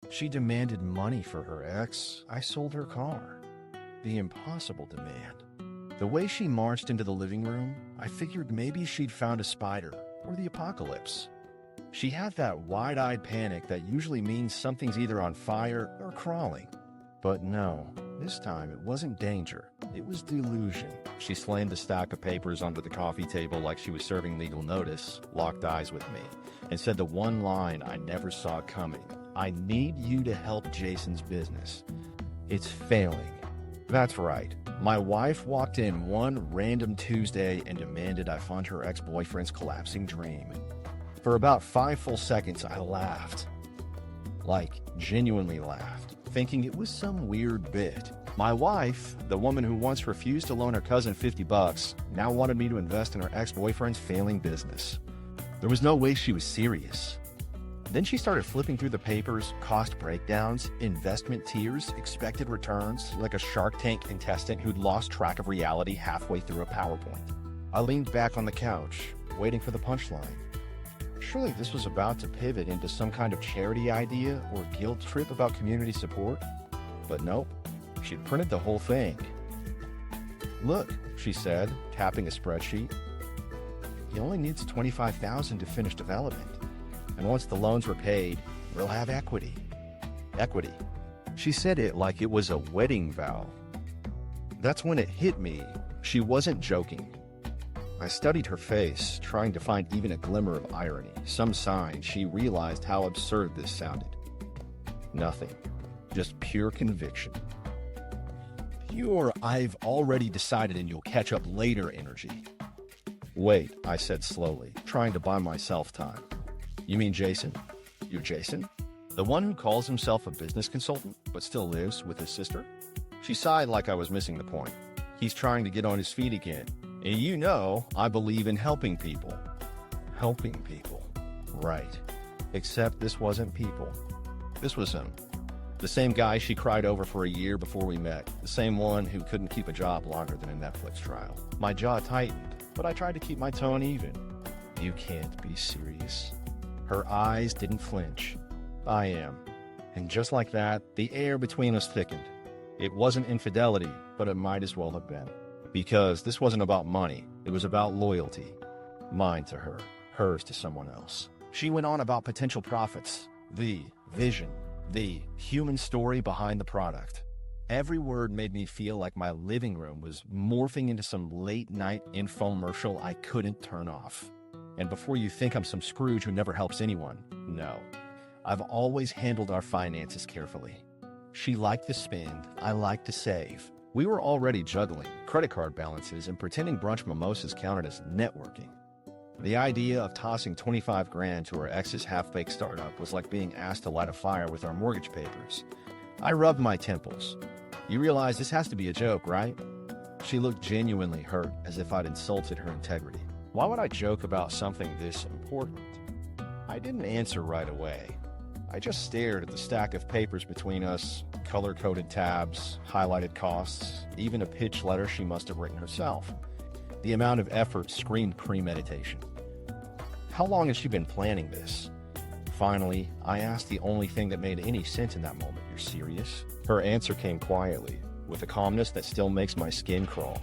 She demanded money for her ex. I sold her car. The impossible demand. The way she marched into the living room, I figured maybe she'd found a spider or the apocalypse. She had that wide-eyed panic that usually means something's either on fire or crawling. But no, this time it wasn't danger, it was delusion. She slammed the stack of papers onto the coffee table like she was serving legal notice, locked eyes with me, and said the one line I never saw coming. I need you to help Jason's business. It's failing. That's right. My wife walked in one random Tuesday and demanded I fund her ex-boyfriend's collapsing dream. For about 5 full seconds, I laughed. Like, genuinely laughed, thinking it was some weird bit. My wife, the woman who once refused to loan her cousin $50, now wanted me to invest in her ex-boyfriend's failing business. There was no way she was serious. Then she started flipping through the papers, cost breakdowns, investment tiers, expected returns, like a Shark Tank contestant who'd lost track of reality halfway through a PowerPoint. I leaned back on the couch, waiting for the punchline. Surely this was about to pivot into some kind of charity idea or guilt trip about community support. But nope, she'd printed the whole thing. Look, she said, tapping a spreadsheet. He only needs $25,000 to finish development. And once the loans were paid, we'll have equity. Equity. She said it like it was a wedding vow. That's when it hit me. She wasn't joking. I studied her face, trying to find even a glimmer of irony, some sign she realized how absurd this sounded. Nothing. Just pure conviction. Pure I've already decided and you'll catch up later energy. Wait, I said slowly, trying to buy myself time. You mean Jason? You're Jason? The one who calls himself a business consultant, but still lives with his sister? She sighed like I was missing the point. He's trying to get on his feet again. And you know, I believe in helping people. Helping people. Right. Except this wasn't people. This was him. The same guy she cried over for a year before we met. The same one who couldn't keep a job longer than a Netflix trial. My jaw tightened, but I tried to keep my tone even. You can't be serious. Her eyes didn't flinch. I am. And just like that, the air between us thickened. It wasn't infidelity, but it might as well have been. Because this wasn't about money, it was about loyalty. Mine to her, hers to someone else. She went on about potential profits, the vision, the human story behind the product. Every word made me feel like my living room was morphing into some late-night infomercial I couldn't turn off. And before you think I'm some Scrooge who never helps anyone, no. I've always handled our finances carefully. She liked to spend, I liked to save. We were already juggling credit card balances and pretending brunch mimosas counted as networking. The idea of tossing $25,000 to her ex's half-baked startup was like being asked to light a fire with our mortgage papers. I rubbed my temples. You realize this has to be a joke, right? She looked genuinely hurt, as if I'd insulted her integrity. Why would I joke about something this important? I didn't answer right away. I just stared at the stack of papers between us, color-coded tabs, highlighted costs, even a pitch letter she must have written herself. The amount of effort screamed premeditation. How long has she been planning this? Finally, I asked the only thing that made any sense in that moment. You're serious? Her answer came quietly, with a calmness that still makes my skin crawl.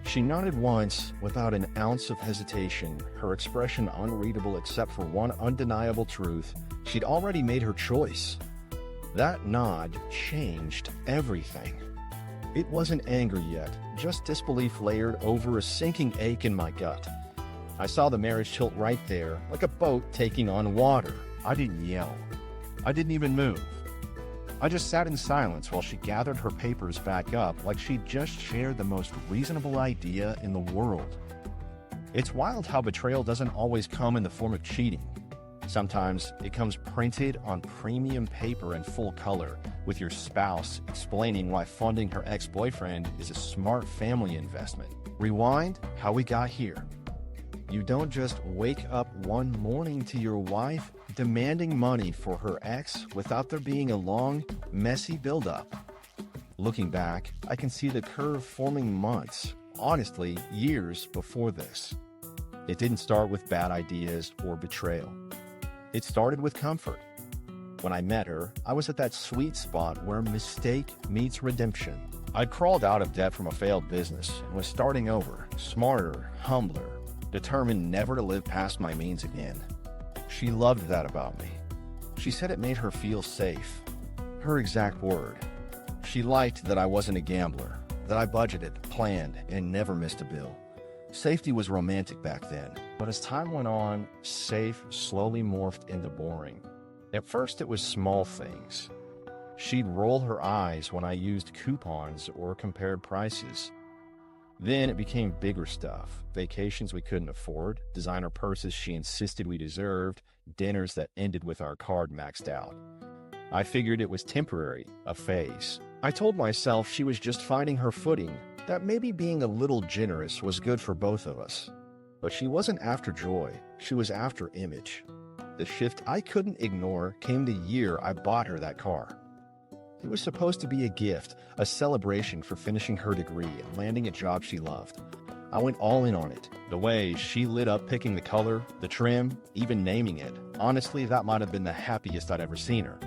She nodded once, without an ounce of hesitation, her expression unreadable except for one undeniable truth. She'd already made her choice. That nod changed everything. It wasn't anger yet, just disbelief layered over a sinking ache in my gut. I saw the marriage tilt right there, like a boat taking on water. I didn't yell. I didn't even move. I just sat in silence while she gathered her papers back up like she'd just shared the most reasonable idea in the world. It's wild how betrayal doesn't always come in the form of cheating. Sometimes it comes printed on premium paper in full color, with your spouse explaining why funding her ex-boyfriend is a smart family investment. Rewind how we got here. You don't just wake up one morning to your wife demanding money for her ex without there being a long, messy buildup. Looking back, I can see the curve forming months, honestly, years before this. It didn't start with bad ideas or betrayal. It started with comfort. When I met her, I was at that sweet spot where mistake meets redemption. I'd crawled out of debt from a failed business and was starting over, smarter, humbler, determined never to live past my means again. She loved that about me. She said it made her feel safe. Her exact word. She liked that I wasn't a gambler, that I budgeted, planned, and never missed a bill. Safety was romantic back then, but as time went on, safe slowly morphed into boring. At first, it was small things. She'd roll her eyes when I used coupons or compared prices. Then it became bigger stuff, vacations we couldn't afford, designer purses she insisted we deserved, dinners that ended with our card maxed out. I figured it was temporary, a phase. I told myself she was just finding her footing, that maybe being a little generous was good for both of us. But she wasn't after joy, she was after image. The shift I couldn't ignore came the year I bought her that car. It was supposed to be a gift, a celebration for finishing her degree and landing a job she loved. I went all in on it. The way she lit up picking the color, the trim, even naming it. Honestly, that might have been the happiest I'd ever seen her.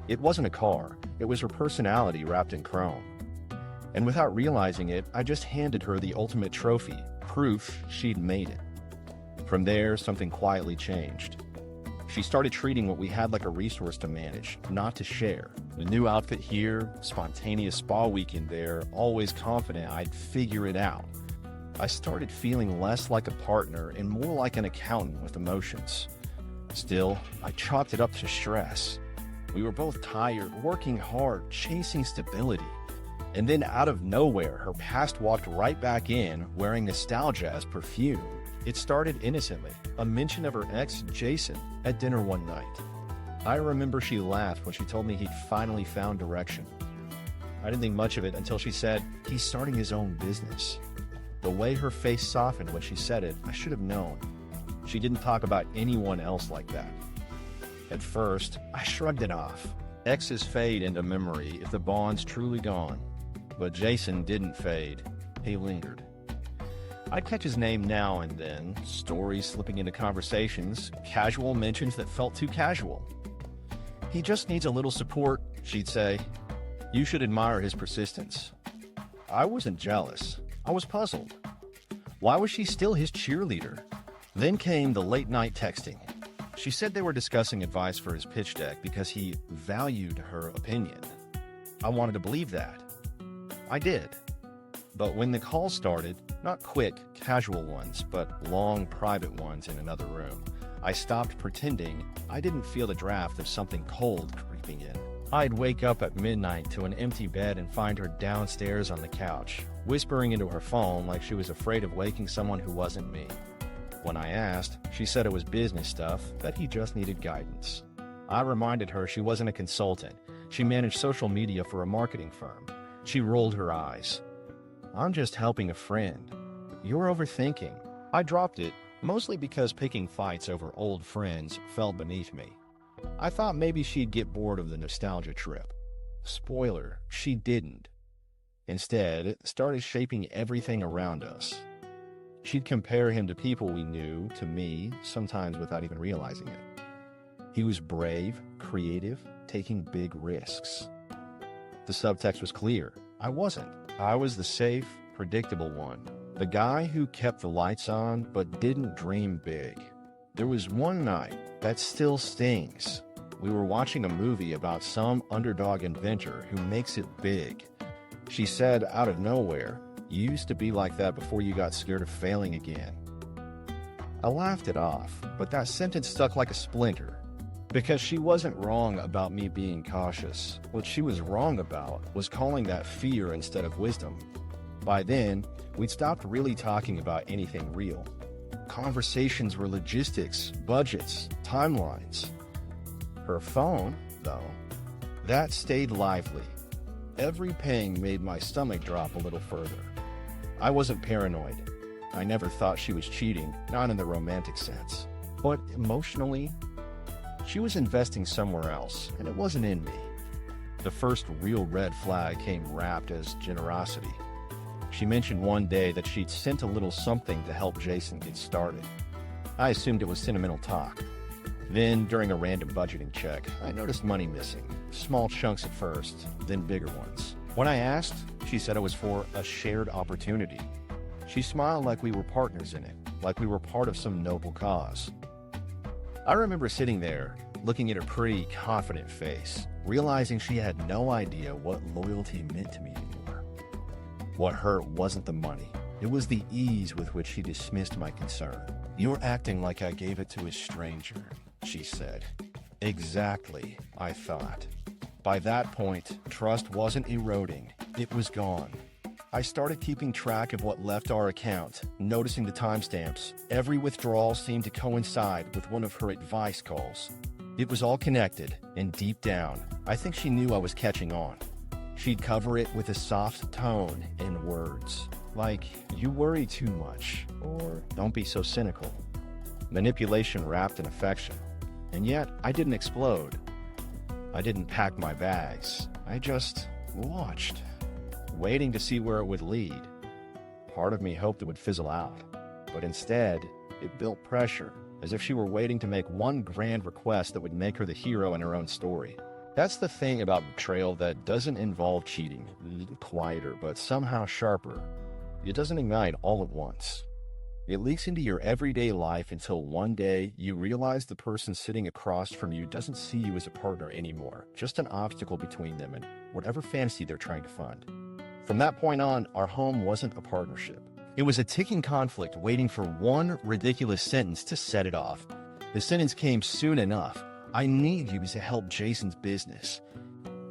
It wasn't a car, it was her personality wrapped in chrome. And without realizing it, I just handed her the ultimate trophy, proof she'd made it. From there, something quietly changed. She started treating what we had like a resource to manage, not to share. The new outfit here, spontaneous spa weekend there, always confident I'd figure it out. I started feeling less like a partner and more like an accountant with emotions. Still, I chalked it up to stress. We were both tired, working hard, chasing stability. And then out of nowhere, her past walked right back in, wearing nostalgia as perfume. It started innocently, a mention of her ex, Jason, at dinner one night. I remember she laughed when she told me he'd finally found direction. I didn't think much of it until she said, he's starting his own business. The way her face softened when she said it, I should have known. She didn't talk about anyone else like that. At first, I shrugged it off. Exes fade into memory if the bond's truly gone. But Jason didn't fade. He lingered. I'd catch his name now and then, stories slipping into conversations, casual mentions that felt too casual. He just needs a little support, she'd say. You should admire his persistence. I wasn't jealous. I was puzzled. Why was she still his cheerleader? Then came the late-night texting. She said they were discussing advice for his pitch deck because he valued her opinion. I wanted to believe that. I did. But when the call started, not quick, casual ones, but long, private ones in another room, I stopped pretending I didn't feel the draft of something cold creeping in. I'd wake up at midnight to an empty bed and find her downstairs on the couch, whispering into her phone like she was afraid of waking someone who wasn't me. When I asked, she said it was business stuff, that he just needed guidance. I reminded her she wasn't a consultant. She managed social media for a marketing firm. She rolled her eyes. I'm just helping a friend. You're overthinking. I dropped it, mostly because picking fights over old friends fell beneath me. I thought maybe she'd get bored of the nostalgia trip. Spoiler, she didn't. Instead, it started shaping everything around us. She'd compare him to people we knew, to me, sometimes without even realizing it. He was brave, creative, taking big risks. The subtext was clear. I wasn't. I was the safe, predictable one. The guy who kept the lights on but didn't dream big. There was one night that still stings. We were watching a movie about some underdog inventor who makes it big. She said out of nowhere, "You used to be like that before you got scared of failing again." I laughed it off, but that sentence stuck like a splinter. Because she wasn't wrong about me being cautious. What she was wrong about was calling that fear instead of wisdom. By then, we'd stopped really talking about anything real. Conversations were logistics, budgets, timelines. Her phone, though, that stayed lively. Every ping made my stomach drop a little further. I wasn't paranoid. I never thought she was cheating, not in the romantic sense. But emotionally, she was investing somewhere else, and it wasn't in me. The first real red flag came wrapped as generosity. She mentioned one day that she'd sent a little something to help Jason get started. I assumed it was sentimental talk. Then, during a random budgeting check, I noticed money missing. Small chunks at first, then bigger ones. When I asked, she said it was for a shared opportunity. She smiled like we were partners in it, like we were part of some noble cause. I remember sitting there, looking at her pretty confident face, realizing she had no idea what loyalty meant to me anymore. What hurt wasn't the money. It was the ease with which she dismissed my concern. "You're acting like I gave it to a stranger," she said. Exactly, I thought. By that point, trust wasn't eroding, it was gone. I started keeping track of what left our account, noticing the timestamps. Every withdrawal seemed to coincide with one of her advice calls. It was all connected, and deep down, I think she knew I was catching on. She'd cover it with a soft tone and words, like, "You worry too much," or "Don't be so cynical." Manipulation wrapped in affection. And yet, I didn't explode. I didn't pack my bags. I just watched, waiting to see where it would lead. Part of me hoped it would fizzle out, but instead, it built pressure, as if she were waiting to make one grand request that would make her the hero in her own story. That's the thing about betrayal that doesn't involve cheating. Quieter, but somehow sharper. It doesn't ignite all at once. It leaks into your everyday life until one day you realize the person sitting across from you doesn't see you as a partner anymore, just an obstacle between them and whatever fantasy they're trying to fund. From that point on, our home wasn't a partnership. It was a ticking conflict waiting for one ridiculous sentence to set it off. The sentence came soon enough. "I need you to help Jason's business."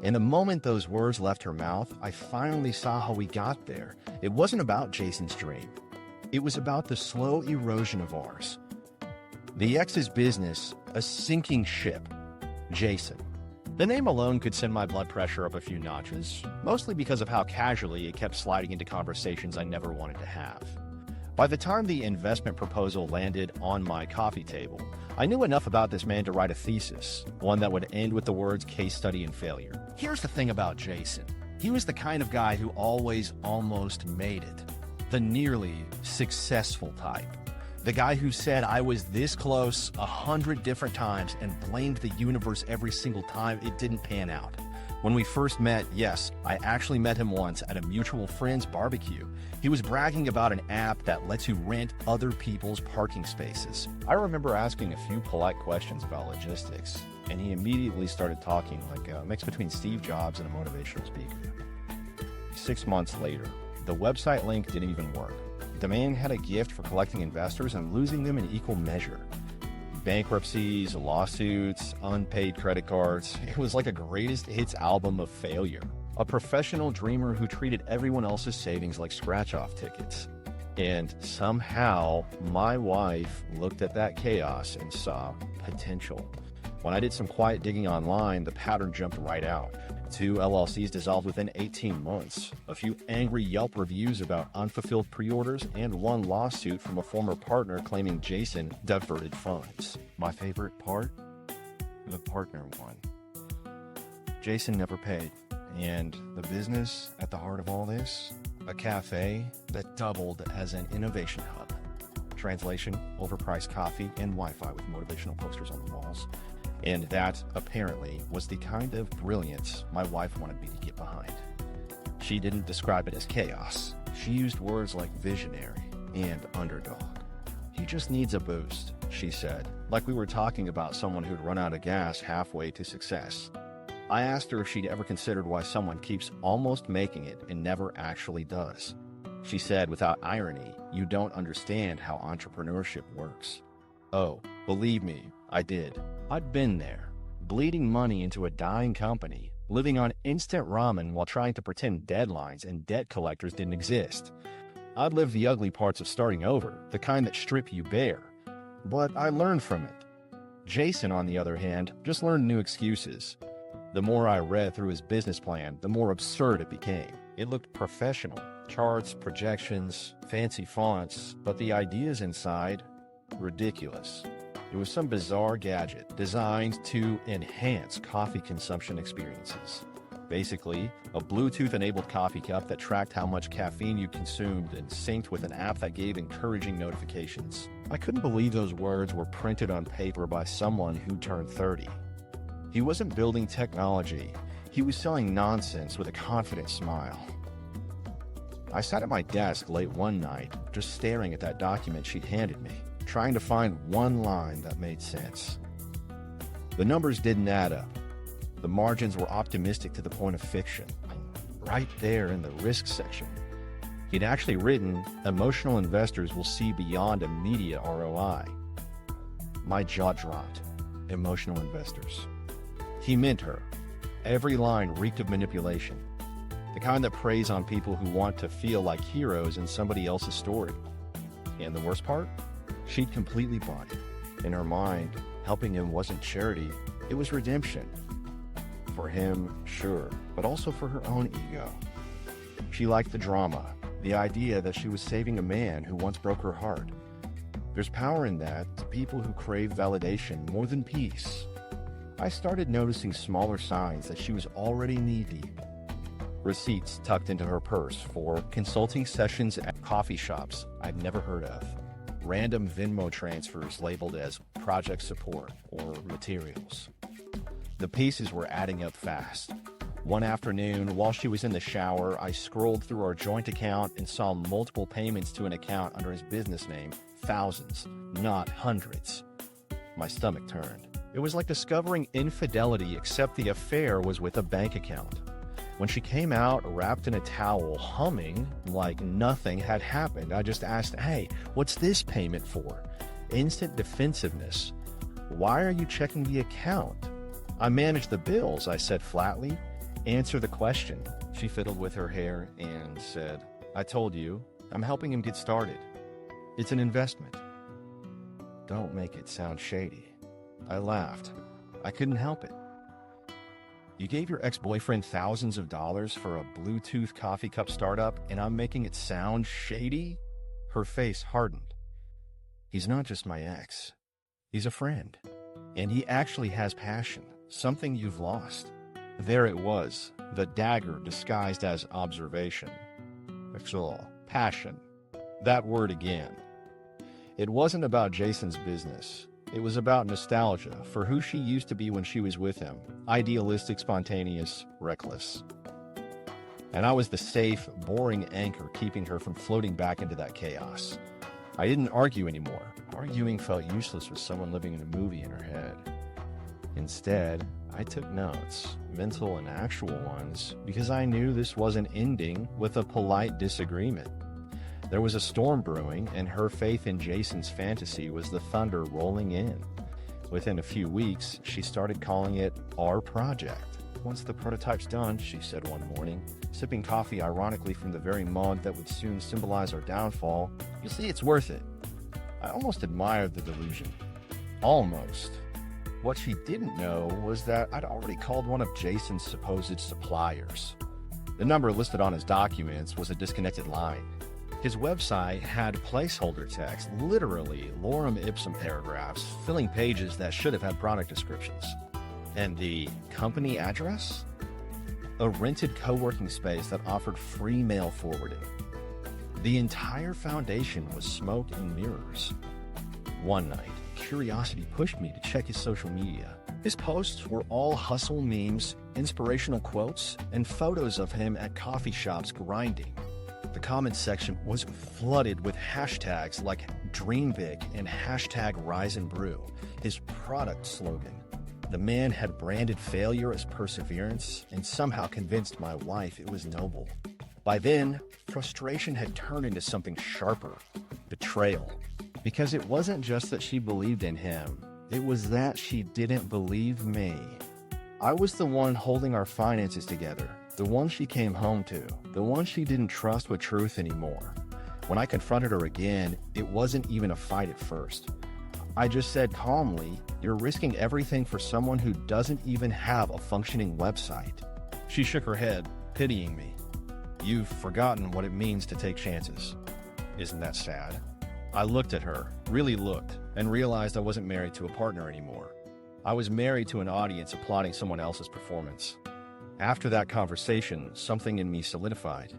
And the moment those words left her mouth, I finally saw how we got there. It wasn't about Jason's dream. It was about the slow erosion of ours. The ex's business, a sinking ship. Jason. The name alone could send my blood pressure up a few notches, mostly because of how casually it kept sliding into conversations I never wanted to have. By the time the investment proposal landed on my coffee table, I knew enough about this man to write a thesis, one that would end with the words "case study in failure." Here's the thing about Jason. He was the kind of guy who always almost made it. The nearly successful type. The guy who said I was this close 100 different times and blamed the universe every single time it didn't pan out. When we first met, yes, I actually met him once at a mutual friend's barbecue. He was bragging about an app that lets you rent other people's parking spaces. I remember asking a few polite questions about logistics, and he immediately started talking like a mix between Steve Jobs and a motivational speaker. 6 months later, the website link didn't even work. The man had a gift for collecting investors and losing them in equal measure. Bankruptcies, lawsuits, unpaid credit cards. It was like a greatest hits album of failure. A professional dreamer who treated everyone else's savings like scratch-off tickets. And somehow, my wife looked at that chaos and saw potential. When I did some quiet digging online, the pattern jumped right out. 2 LLCs dissolved within 18 months, a few angry Yelp reviews about unfulfilled pre-orders, and 1 lawsuit from a former partner claiming Jason diverted funds. My favorite part? The partner won. Jason never paid. And the business at the heart of all this? A cafe that doubled as an innovation hub. Translation, overpriced coffee and Wi-Fi with motivational posters on the walls. And that, apparently, was the kind of brilliance my wife wanted me to get behind. She didn't describe it as chaos. She used words like visionary and underdog. He just needs a boost, she said, like we were talking about someone who'd run out of gas halfway to success. I asked her if she'd ever considered why someone keeps almost making it and never actually does. She said, without irony, "You don't understand how entrepreneurship works." Oh, believe me, I did. I'd been there, bleeding money into a dying company, living on instant ramen while trying to pretend deadlines and debt collectors didn't exist. I'd lived the ugly parts of starting over, the kind that strip you bare. But I learned from it. Jason, on the other hand, just learned new excuses. The more I read through his business plan, the more absurd it became. It looked professional. Charts, projections, fancy fonts, but the ideas inside, ridiculous. It was some bizarre gadget designed to enhance coffee consumption experiences. Basically, a Bluetooth-enabled coffee cup that tracked how much caffeine you consumed and synced with an app that gave encouraging notifications. I couldn't believe those words were printed on paper by someone who turned 30. He wasn't building technology. He was selling nonsense with a confident smile. I sat at my desk late one night, just staring at that document she'd handed me, trying to find one line that made sense. The numbers didn't add up. The margins were optimistic to the point of fiction. Right there in the risk section, he'd actually written, "Emotional investors will see beyond immediate ROI." My jaw dropped. Emotional investors. He meant her. Every line reeked of manipulation. The kind that preys on people who want to feel like heroes in somebody else's story. And the worst part? She'd completely bought it. In her mind, helping him wasn't charity, it was redemption. For him, sure, but also for her own ego. She liked the drama, the idea that she was saving a man who once broke her heart. There's power in that to people who crave validation more than peace. I started noticing smaller signs that she was already knee-deep. Receipts tucked into her purse for consulting sessions at coffee shops I'd never heard of. Random Venmo transfers labeled as project support or materials. The pieces were adding up fast. One afternoon, while she was in the shower, I scrolled through our joint account and saw multiple payments to an account under his business name. Thousands, not hundreds. My stomach turned. It was like discovering infidelity, except the affair was with a bank account. When she came out, wrapped in a towel, humming like nothing had happened, I just asked, "Hey, what's this payment for?" Instant defensiveness. "Why are you checking the account?" "I manage the bills," I said flatly. "Answer the question." She fiddled with her hair and said, "I told you, I'm helping him get started. It's an investment." Don't make it sound shady. I laughed. I couldn't help it. You gave your ex-boyfriend thousands of dollars for a Bluetooth coffee cup startup, and I'm making it sound shady? Her face hardened. He's not just my ex. He's a friend. And he actually has passion, something you've lost. There it was, the dagger disguised as observation. Passion. That word again. It wasn't about Jason's business. It was about nostalgia for who she used to be when she was with him. Idealistic, spontaneous, reckless. And I was the safe, boring anchor keeping her from floating back into that chaos. I didn't argue anymore. Arguing felt useless with someone living in a movie in her head. Instead, I took notes, mental and actual ones, because I knew this wasn't ending with a polite disagreement. There was a storm brewing, and her faith in Jason's fantasy was the thunder rolling in. Within a few weeks, she started calling it our project. "Once the prototype's done," she said one morning, sipping coffee ironically from the very mug that would soon symbolize our downfall, "you'll see it's worth it." I almost admired the delusion. Almost. What she didn't know was that I'd already called one of Jason's supposed suppliers. The number listed on his documents was a disconnected line. His website had placeholder text, literally lorem ipsum paragraphs, filling pages that should have had product descriptions. And the company address? A rented co-working space that offered free mail forwarding. The entire foundation was smoke and mirrors. One night, curiosity pushed me to check his social media. His posts were all hustle memes, inspirational quotes, and photos of him at coffee shops grinding. The comments section was flooded with hashtags like Dream Big and hashtag Rise and Brew, his product slogan. The man had branded failure as perseverance and somehow convinced my wife it was noble. By then, frustration had turned into something sharper, betrayal. Because it wasn't just that she believed in him, it was that she didn't believe me. I was the one holding our finances together. The one she came home to, the one she didn't trust with truth anymore. When I confronted her again, it wasn't even a fight at first. I just said calmly, "You're risking everything for someone who doesn't even have a functioning website." She shook her head, pitying me. "You've forgotten what it means to take chances." Isn't that sad? I looked at her, really looked, and realized I wasn't married to a partner anymore. I was married to an audience applauding someone else's performance. After that conversation, something in me solidified.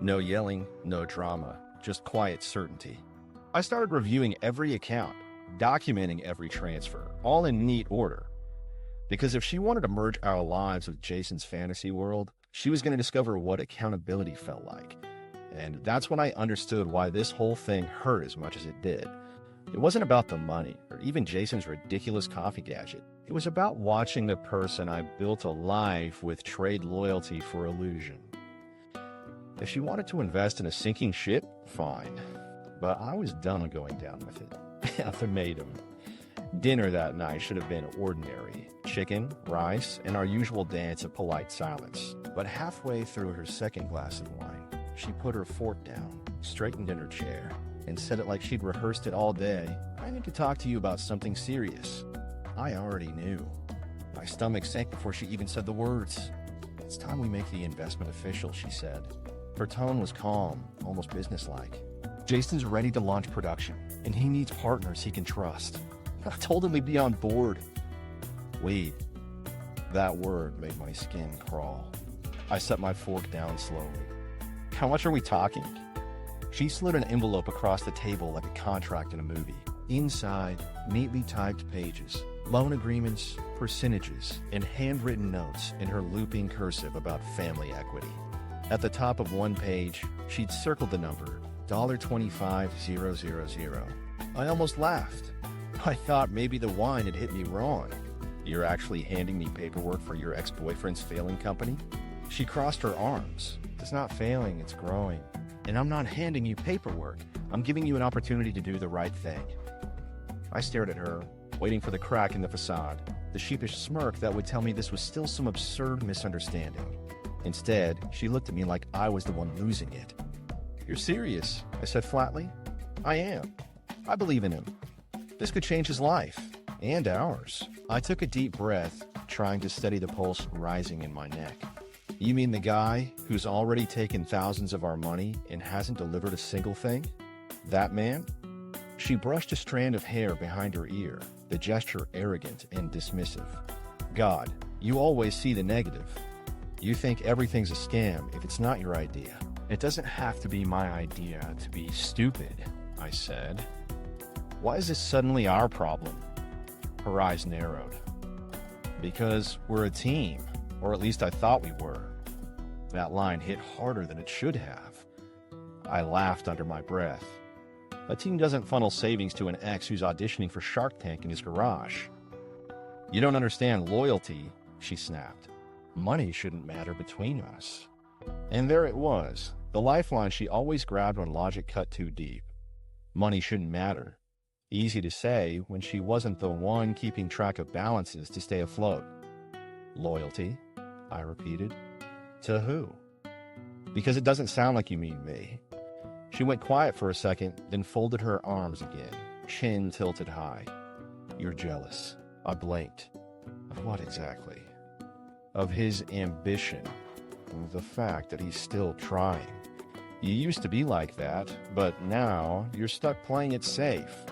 No yelling, no drama, just quiet certainty. I started reviewing every account, documenting every transfer, all in neat order. Because if she wanted to merge our lives with Jason's fantasy world, she was going to discover what accountability felt like. And that's when I understood why this whole thing hurt as much as it did. It wasn't about the money or even Jason's ridiculous coffee gadget. It was about watching the person I built a life with trade loyalty for illusion. If she wanted to invest in a sinking ship, fine. But I was done going down with it. Ultimatum. Dinner that night should have been ordinary. Chicken, rice, and our usual dance of polite silence. But halfway through her second glass of wine, she put her fork down, straightened in her chair, and said it like she'd rehearsed it all day. "I need to talk to you about something serious." I already knew. My stomach sank before she even said the words. "It's time we make the investment official," she said. Her tone was calm, almost businesslike. "Jason's ready to launch production, and he needs partners he can trust." I told him we'd be on board. "We." That word made my skin crawl. I set my fork down slowly. "How much are we talking?" She slid an envelope across the table like a contract in a movie. Inside, neatly typed pages, loan agreements, percentages, and handwritten notes in her looping cursive about family equity. At the top of one page, she'd circled the number, $25000. I almost laughed. I thought maybe the wine had hit me wrong. "You're actually handing me paperwork for your ex-boyfriend's failing company?" She crossed her arms. "It's not failing, it's growing. And I'm not handing you paperwork. I'm giving you an opportunity to do the right thing." I stared at her, waiting for the crack in the facade, the sheepish smirk that would tell me this was still some absurd misunderstanding. Instead, she looked at me like I was the one losing it. "You're serious," I said flatly. "I am. I believe in him. This could change his life, and ours." I took a deep breath, trying to steady the pulse rising in my neck. "You mean the guy who's already taken thousands of our money and hasn't delivered a single thing? That man?" She brushed a strand of hair behind her ear, the gesture arrogant and dismissive. "God, you always see the negative. You think everything's a scam if it's not your idea." "It doesn't have to be my idea to be stupid," I said. "Why is this suddenly our problem?" Her eyes narrowed. "Because we're a team, or at least I thought we were." That line hit harder than it should have. I laughed under my breath. A team doesn't funnel savings to an ex who's auditioning for Shark Tank in his garage. "You don't understand loyalty," she snapped. "Money shouldn't matter between us." And there it was, the lifeline she always grabbed when logic cut too deep. Money shouldn't matter. Easy to say when she wasn't the one keeping track of balances to stay afloat. "Loyalty," I repeated. "To who?" "Because it doesn't sound like you mean me." She went quiet for a second, then folded her arms again, chin tilted high. "You're jealous." I blinked. "Of what exactly?" "Of his ambition. The fact that he's still trying. You used to be like that, but now you're stuck playing it safe."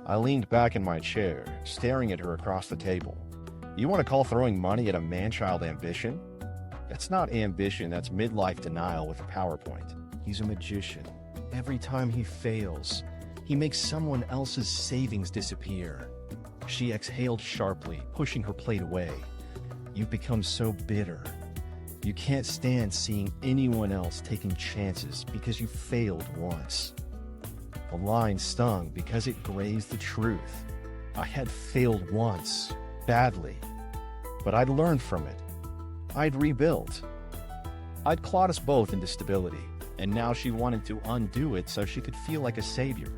I leaned back in my chair, staring at her across the table. "You want to call throwing money at a man-child ambition? That's not ambition, that's midlife denial with a PowerPoint." "He's a magician. Every time he fails, he makes someone else's savings disappear." She exhaled sharply, pushing her plate away. "You've become so bitter. You can't stand seeing anyone else taking chances because you failed once." The line stung because it grazed the truth. I had failed once, badly, but I'd learned from it. I'd rebuilt. I'd clawed us both into stability, and now she wanted to undo it so she could feel like a savior.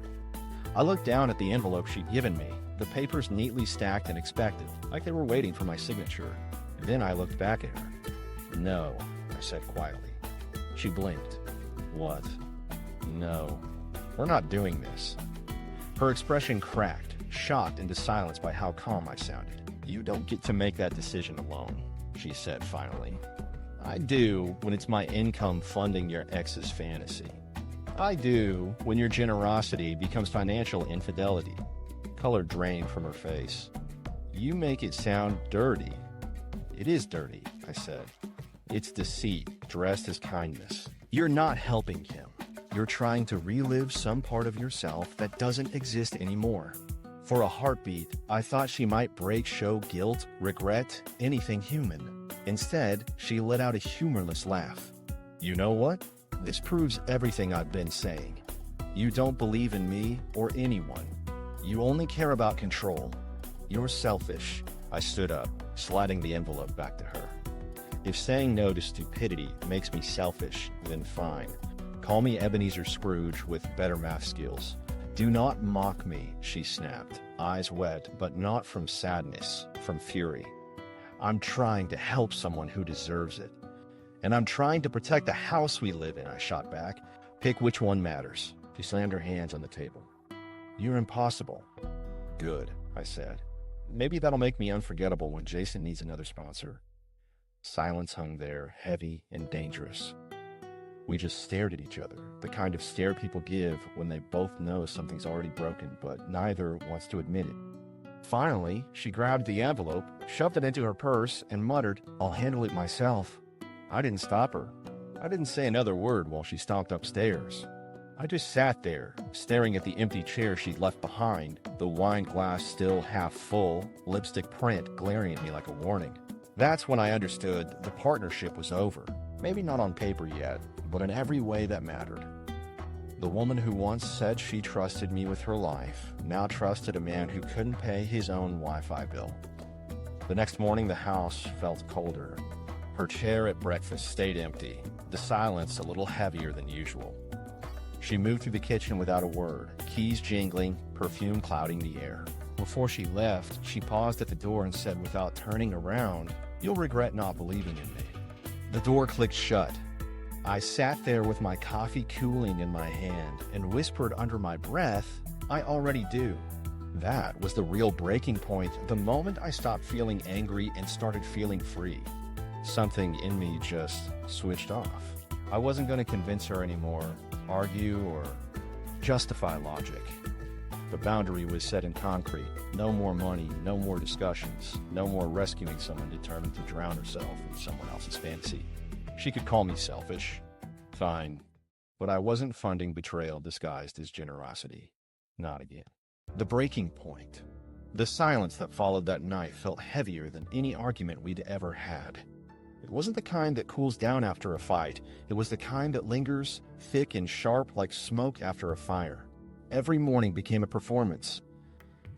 I looked down at the envelope she'd given me, the papers neatly stacked and expected, like they were waiting for my signature. Then I looked back at her. "No," I said quietly. She blinked. "What?" "No, we're not doing this." Her expression cracked, shocked into silence by how calm I sounded. "You don't get to make that decision alone," she said finally. "I do when it's my income funding your ex's fantasy. I do when your generosity becomes financial infidelity." Color drained from her face. "You make it sound dirty." "It is dirty," I said. "It's deceit, dressed as kindness. You're not helping him. you're trying to relive some part of yourself that doesn't exist anymore. For a heartbeat, I thought she might break, show guilt, regret, anything human. Instead, she let out a humorless laugh. You know what? This proves everything I've been saying. You don't believe in me or anyone. You only care about control. You're selfish. I stood up, sliding the envelope back to her. If saying no to stupidity makes me selfish, then fine. Call me Ebenezer Scrooge with better math skills. Do not mock me, she snapped, eyes wet, but not from sadness, from fury. I'm trying to help someone who deserves it. And I'm trying to protect the house we live in, I shot back. Pick which one matters. She slammed her hands on the table. You're impossible. Good, I said. Maybe that'll make me unforgettable when Jason needs another sponsor. Silence hung there, heavy and dangerous. We just stared at each other, the kind of stare people give when they both know something's already broken, but neither wants to admit it. Finally, she grabbed the envelope, shoved it into her purse, and muttered, I'll handle it myself. I didn't stop her. I didn't say another word while she stomped upstairs. I just sat there, staring at the empty chair she'd left behind, the wine glass still half full, lipstick print glaring at me like a warning. That's when I understood the partnership was over. Maybe not on paper yet, but in every way that mattered. The woman who once said she trusted me with her life now trusted a man who couldn't pay his own Wi-Fi bill. The next morning, the house felt colder. Her chair at breakfast stayed empty, the silence a little heavier than usual. She moved through the kitchen without a word, keys jingling, perfume clouding the air. Before she left, she paused at the door and said without turning around, You'll regret not believing in me. The door clicked shut. I sat there with my coffee cooling in my hand and whispered under my breath, I already do. That was the real breaking point, the moment I stopped feeling angry and started feeling free. Something in me just switched off. I wasn't going to convince her anymore, argue, or justify logic. The boundary was set in concrete. No more money, no more discussions, no more rescuing someone determined to drown herself in someone else's fantasy. She could call me selfish. Fine. But I wasn't funding betrayal disguised as generosity. Not again. The breaking point. The silence that followed that night felt heavier than any argument we'd ever had. It wasn't the kind that cools down after a fight. It was the kind that lingers, thick and sharp like smoke after a fire. Every morning became a performance.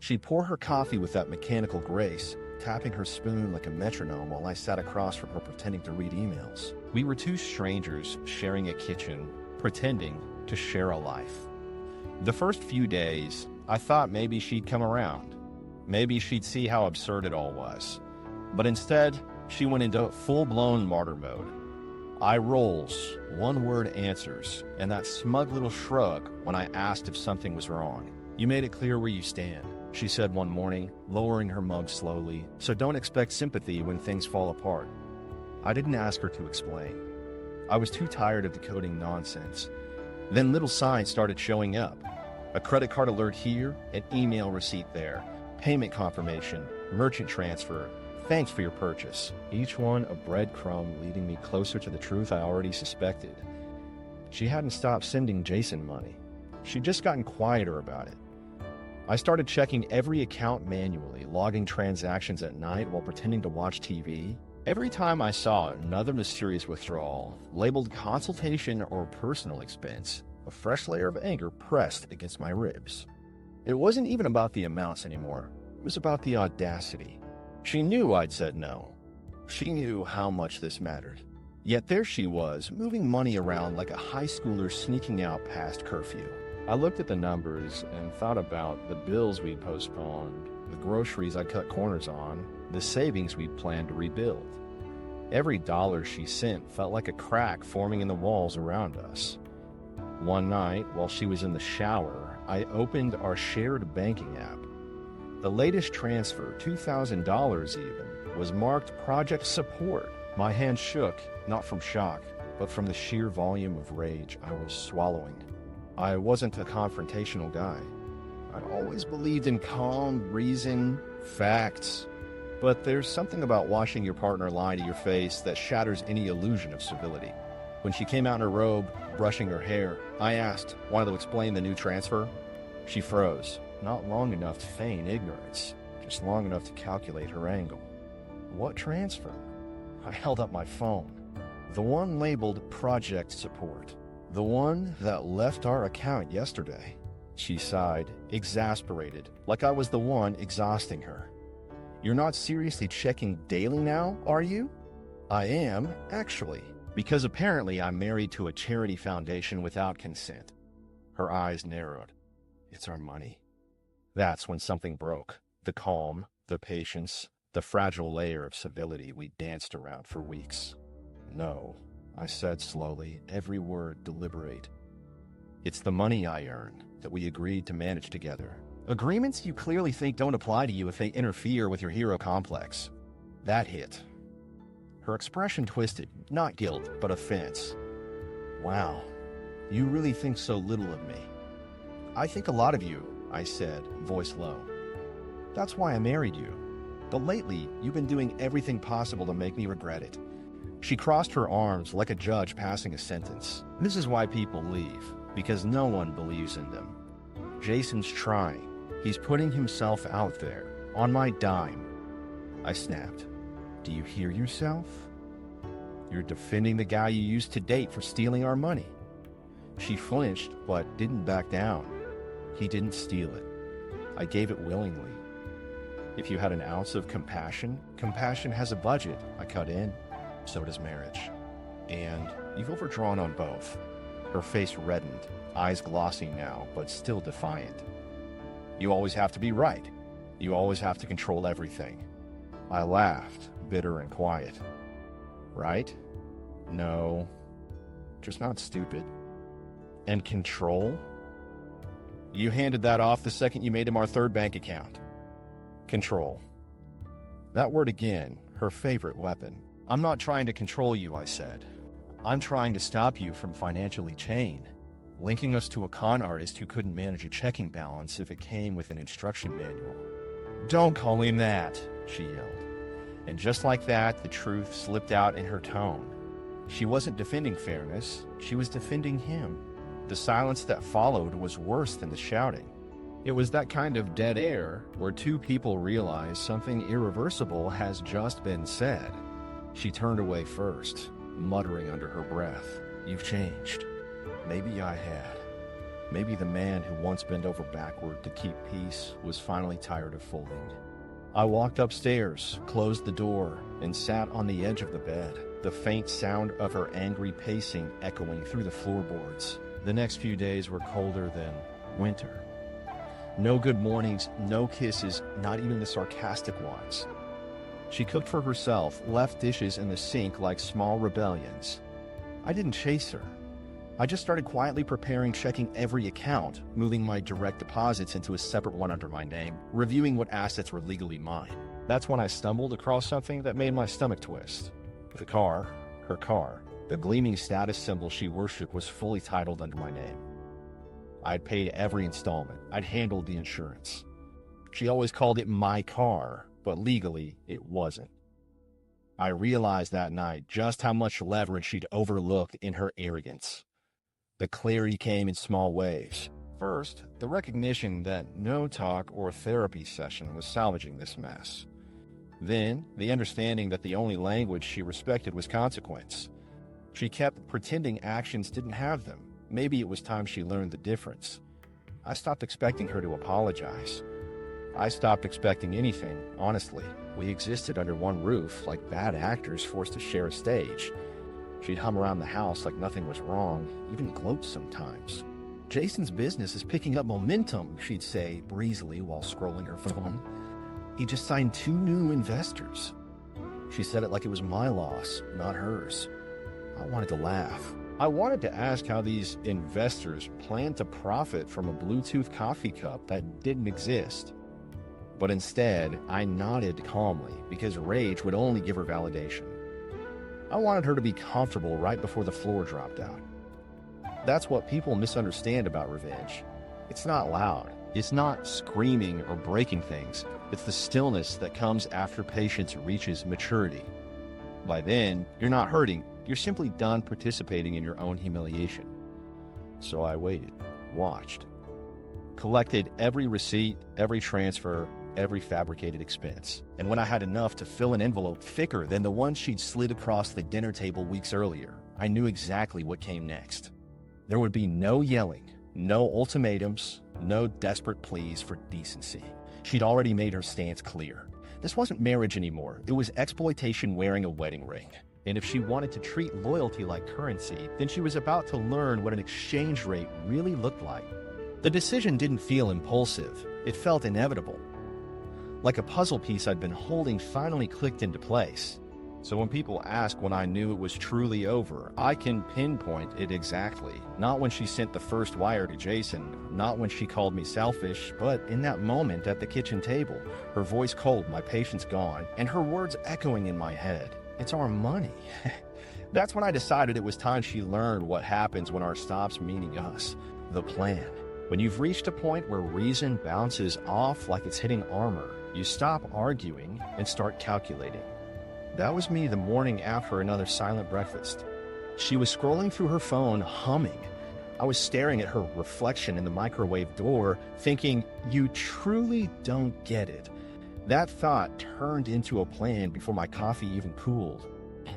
She'd pour her coffee with that mechanical grace, tapping her spoon like a metronome while I sat across from her pretending to read emails. We were two strangers sharing a kitchen, pretending to share a life. The first few days, I thought maybe she'd come around. Maybe she'd see how absurd it all was. But instead, she went into full-blown martyr mode. Eye rolls, one-word answers, and that smug little shrug when I asked if something was wrong. You made it clear where you stand, she said one morning, lowering her mug slowly, so don't expect sympathy when things fall apart. I didn't ask her to explain. I was too tired of decoding nonsense. Then little signs started showing up. A credit card alert here, an email receipt there, payment confirmation, merchant transfer, thanks for your purchase. Each one a breadcrumb leading me closer to the truth I already suspected. She hadn't stopped sending Jason money. She'd just gotten quieter about it. I started checking every account manually, logging transactions at night while pretending to watch TV. Every time I saw another mysterious withdrawal, labeled consultation or personal expense, a fresh layer of anger pressed against my ribs. It wasn't even about the amounts anymore. It was about the audacity. She knew I'd said no. She knew how much this mattered. Yet there she was, moving money around like a high schooler sneaking out past curfew. I looked at the numbers and thought about the bills we'd postponed, the groceries I'd cut corners on, the savings we'd planned to rebuild. Every dollar she sent felt like a crack forming in the walls around us. One night, while she was in the shower, I opened our shared banking app. The latest transfer, $2,000 even, was marked Project Support. My hand shook, not from shock, but from the sheer volume of rage I was swallowing. I wasn't a confrontational guy. I'd always believed in calm, reason, facts. But there's something about watching your partner lie to your face that shatters any illusion of civility. When she came out in her robe, brushing her hair, I asked, wanted to explain the new transfer. She froze, not long enough to feign ignorance, just long enough to calculate her angle. What transfer? I held up my phone. The one labeled Project Support. The one that left our account yesterday. She sighed, exasperated, like I was the one exhausting her. You're not seriously checking daily now, are you? I am, actually, because apparently I'm married to a charity foundation without consent. Her eyes narrowed. It's our money. That's when something broke. The calm, the patience, the fragile layer of civility we danced around for weeks. No, I said slowly, every word deliberate. It's the money I earn that we agreed to manage together. Agreements you clearly think don't apply to you if they interfere with your hero complex. That hit. Her expression twisted, not guilt, but offense. Wow, you really think so little of me. I think a lot of you, I said, voice low. That's why I married you. But lately, you've been doing everything possible to make me regret it. She crossed her arms like a judge passing a sentence. This is why people leave, because no one believes in them. Jason's trying. He's putting himself out there, on my dime. I snapped. Do you hear yourself? You're defending the guy you used to date for stealing our money. She flinched, but didn't back down. He didn't steal it. I gave it willingly. If you had an ounce of compassion, compassion has a budget, I cut in. So does marriage. And you've overdrawn on both. Her face reddened, eyes glossy now, but still defiant. You always have to be right. You always have to control everything. I laughed, bitter and quiet. Right? No. Just not stupid. And control? You handed that off the second you made him our third bank account. Control. That word again, her favorite weapon. I'm not trying to control you, I said. I'm trying to stop you from financially chain, linking us to a con artist who couldn't manage a checking balance if it came with an instruction manual. Don't call him that, she yelled. And just like that, the truth slipped out in her tone. She wasn't defending fairness, she was defending him. The silence that followed was worse than the shouting. It was that kind of dead air where two people realize something irreversible has just been said. She turned away first, muttering under her breath, You've changed. Maybe I had. Maybe the man who once bent over backward to keep peace was finally tired of folding. I walked upstairs, closed the door, and sat on the edge of the bed, the faint sound of her angry pacing echoing through the floorboards. The next few days were colder than winter. No good mornings, no kisses, not even the sarcastic ones. She cooked for herself, left dishes in the sink like small rebellions. I didn't chase her. I just started quietly preparing, checking every account, moving my direct deposits into a separate one under my name, reviewing what assets were legally mine. That's when I stumbled across something that made my stomach twist. The car, her car, the gleaming status symbol she worshipped was fully titled under my name. I'd paid every installment. I'd handled the insurance. She always called it my car, but legally, it wasn't. I realized that night just how much leverage she'd overlooked in her arrogance. The clarity came in small waves. First, the recognition that no talk or therapy session was salvaging this mess. Then, the understanding that the only language she respected was consequence. She kept pretending actions didn't have them. Maybe it was time she learned the difference. I stopped expecting her to apologize. I stopped expecting anything, honestly. We existed under one roof, like bad actors forced to share a stage. She'd hum around the house like nothing was wrong, even gloat sometimes. Jason's business is picking up momentum, she'd say breezily while scrolling her phone. He just signed 2 new investors. She said it like it was my loss, not hers. I wanted to laugh. I wanted to ask how these investors planned to profit from a Bluetooth coffee cup that didn't exist. But instead, I nodded calmly because rage would only give her validation. I wanted her to be comfortable right before the floor dropped out. That's what people misunderstand about revenge. It's not loud. It's not screaming or breaking things. It's the stillness that comes after patience reaches maturity. By then, you're not hurting, You're simply done participating in your own humiliation. So I waited, watched, collected every receipt, every transfer, every fabricated expense. And when I had enough to fill an envelope thicker than the one she'd slid across the dinner table weeks earlier, I knew exactly what came next. There would be no yelling, no ultimatums, no desperate pleas for decency. She'd already made her stance clear. This wasn't marriage anymore. It was exploitation wearing a wedding ring. And if she wanted to treat loyalty like currency, then she was about to learn what an exchange rate really looked like. The decision didn't feel impulsive. It felt inevitable. Like a puzzle piece I'd been holding finally clicked into place. So when people ask when I knew it was truly over, I can pinpoint it exactly. Not when she sent the first wire to Jason, not when she called me selfish, but in that moment at the kitchen table, her voice cold, my patience gone, and her words echoing in my head. It's our money. That's when I decided it was time she learned what happens when our stops meaning us. The plan. When you've reached a point where reason bounces off like it's hitting armor, you stop arguing and start calculating. That was me the morning after another silent breakfast. She was scrolling through her phone, humming. I was staring at her reflection in the microwave door, thinking, you truly don't get it. That thought turned into a plan before my coffee even cooled.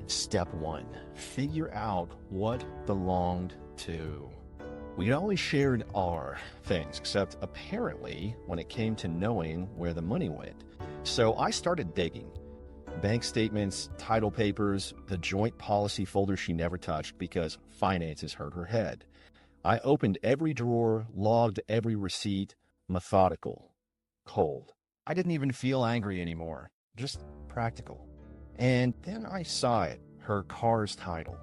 Step 1, figure out what belonged to. We'd always shared our things, except apparently when it came to knowing where the money went. So I started digging. Bank statements, title papers, the joint policy folder she never touched because finances hurt her head. I opened every drawer, logged every receipt, methodical, cold. I didn't even feel angry anymore, just practical. And then I saw it, her car's title.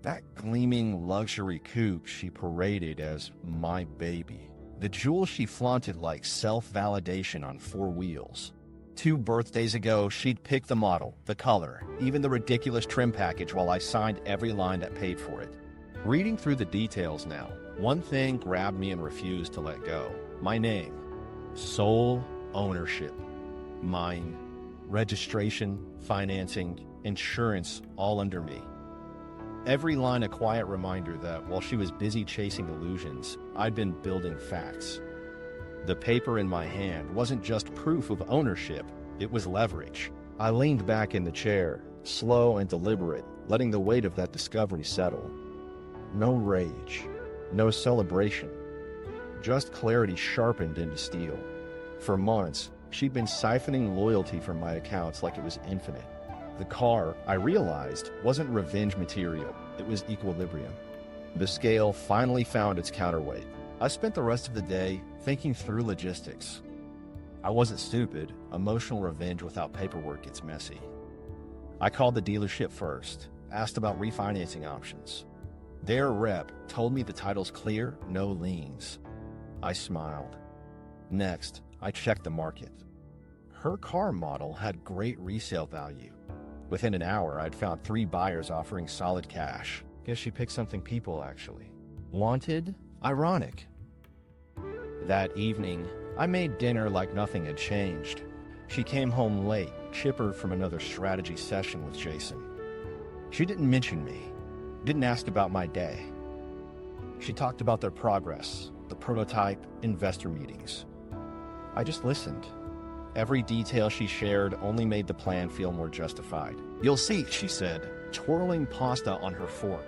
That gleaming luxury coupe she paraded as my baby. The jewel she flaunted like self-validation on 4 wheels. 2 birthdays ago, she'd picked the model, the color, even the ridiculous trim package while I signed every line that paid for it. Reading through the details now, one thing grabbed me and refused to let go. My name. Sole ownership. Mine. Registration, financing, insurance, all under me. Every line a quiet reminder that while she was busy chasing illusions, I'd been building facts. The paper in my hand wasn't just proof of ownership, it was leverage. I leaned back in the chair, slow and deliberate, letting the weight of that discovery settle. No rage, no celebration, just clarity sharpened into steel. For months, she'd been siphoning loyalty from my accounts like it was infinite. The car, I realized, wasn't revenge material, it was equilibrium. The scale finally found its counterweight. I spent the rest of the day thinking through logistics. I wasn't stupid. Emotional revenge without paperwork gets messy. I called the dealership first, asked about refinancing options. Their rep told me the title's clear, no liens. I smiled. Next, I checked the market. Her car model had great resale value. Within an hour, I'd found 3 buyers offering solid cash. Guess she picked something people actually wanted. Ironic. That evening, I made dinner like nothing had changed. She came home late, chipper from another strategy session with Jason. She didn't mention me, didn't ask about my day. She talked about their progress, the prototype, investor meetings. I just listened. Every detail she shared only made the plan feel more justified. You'll see, she said, twirling pasta on her fork.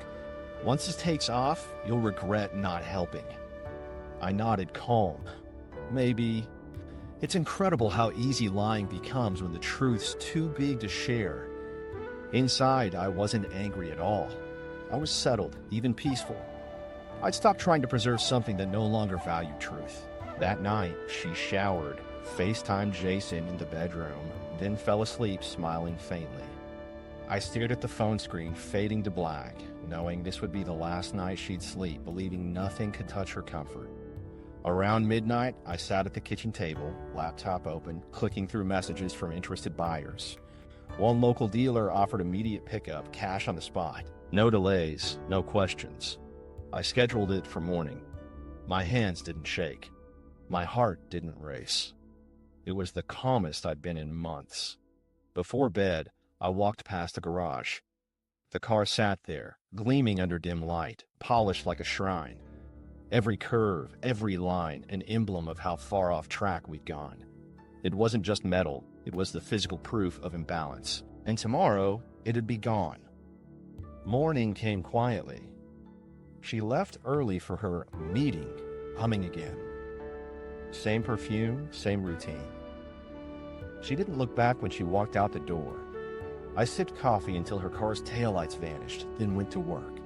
Once this takes off, you'll regret not helping. I nodded calm. Maybe. It's incredible how easy lying becomes when the truth's too big to share. Inside, I wasn't angry at all. I was settled, even peaceful. I'd stopped trying to preserve something that no longer valued truth. That night, she showered, FaceTimed Jason in the bedroom, then fell asleep smiling faintly. I stared at the phone screen fading to black, knowing this would be the last night she'd sleep, believing nothing could touch her comfort. Around midnight, I sat at the kitchen table, laptop open, clicking through messages from interested buyers. One local dealer offered immediate pickup, cash on the spot. No delays, no questions. I scheduled it for morning. My hands didn't shake. My heart didn't race. It was the calmest I'd been in months. Before bed, I walked past the garage. The car sat there, gleaming under dim light, polished like a shrine. Every curve, every line, an emblem of how far off track we'd gone. It wasn't just metal, it was the physical proof of imbalance. And tomorrow, it'd be gone. Morning came quietly. She left early for her meeting, humming again. Same perfume, same routine. She didn't look back when she walked out the door. I sipped coffee until her car's taillights vanished, then went to work.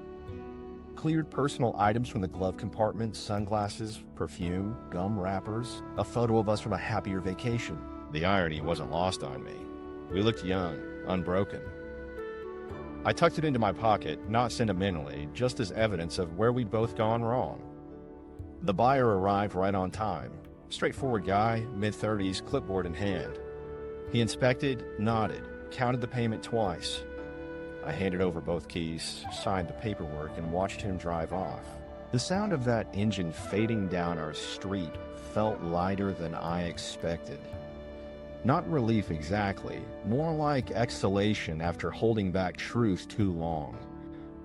Cleared personal items from the glove compartment, sunglasses, perfume, gum wrappers, a photo of us from a happier vacation. The irony wasn't lost on me. We looked young, unbroken. I tucked it into my pocket, not sentimentally, just as evidence of where we'd both gone wrong. The buyer arrived right on time. Straightforward guy, mid-30s, clipboard in hand. He inspected, nodded, counted the payment twice. I handed over both keys, signed the paperwork, and watched him drive off. The sound of that engine fading down our street felt lighter than I expected. Not relief exactly, more like exhalation after holding back truth too long.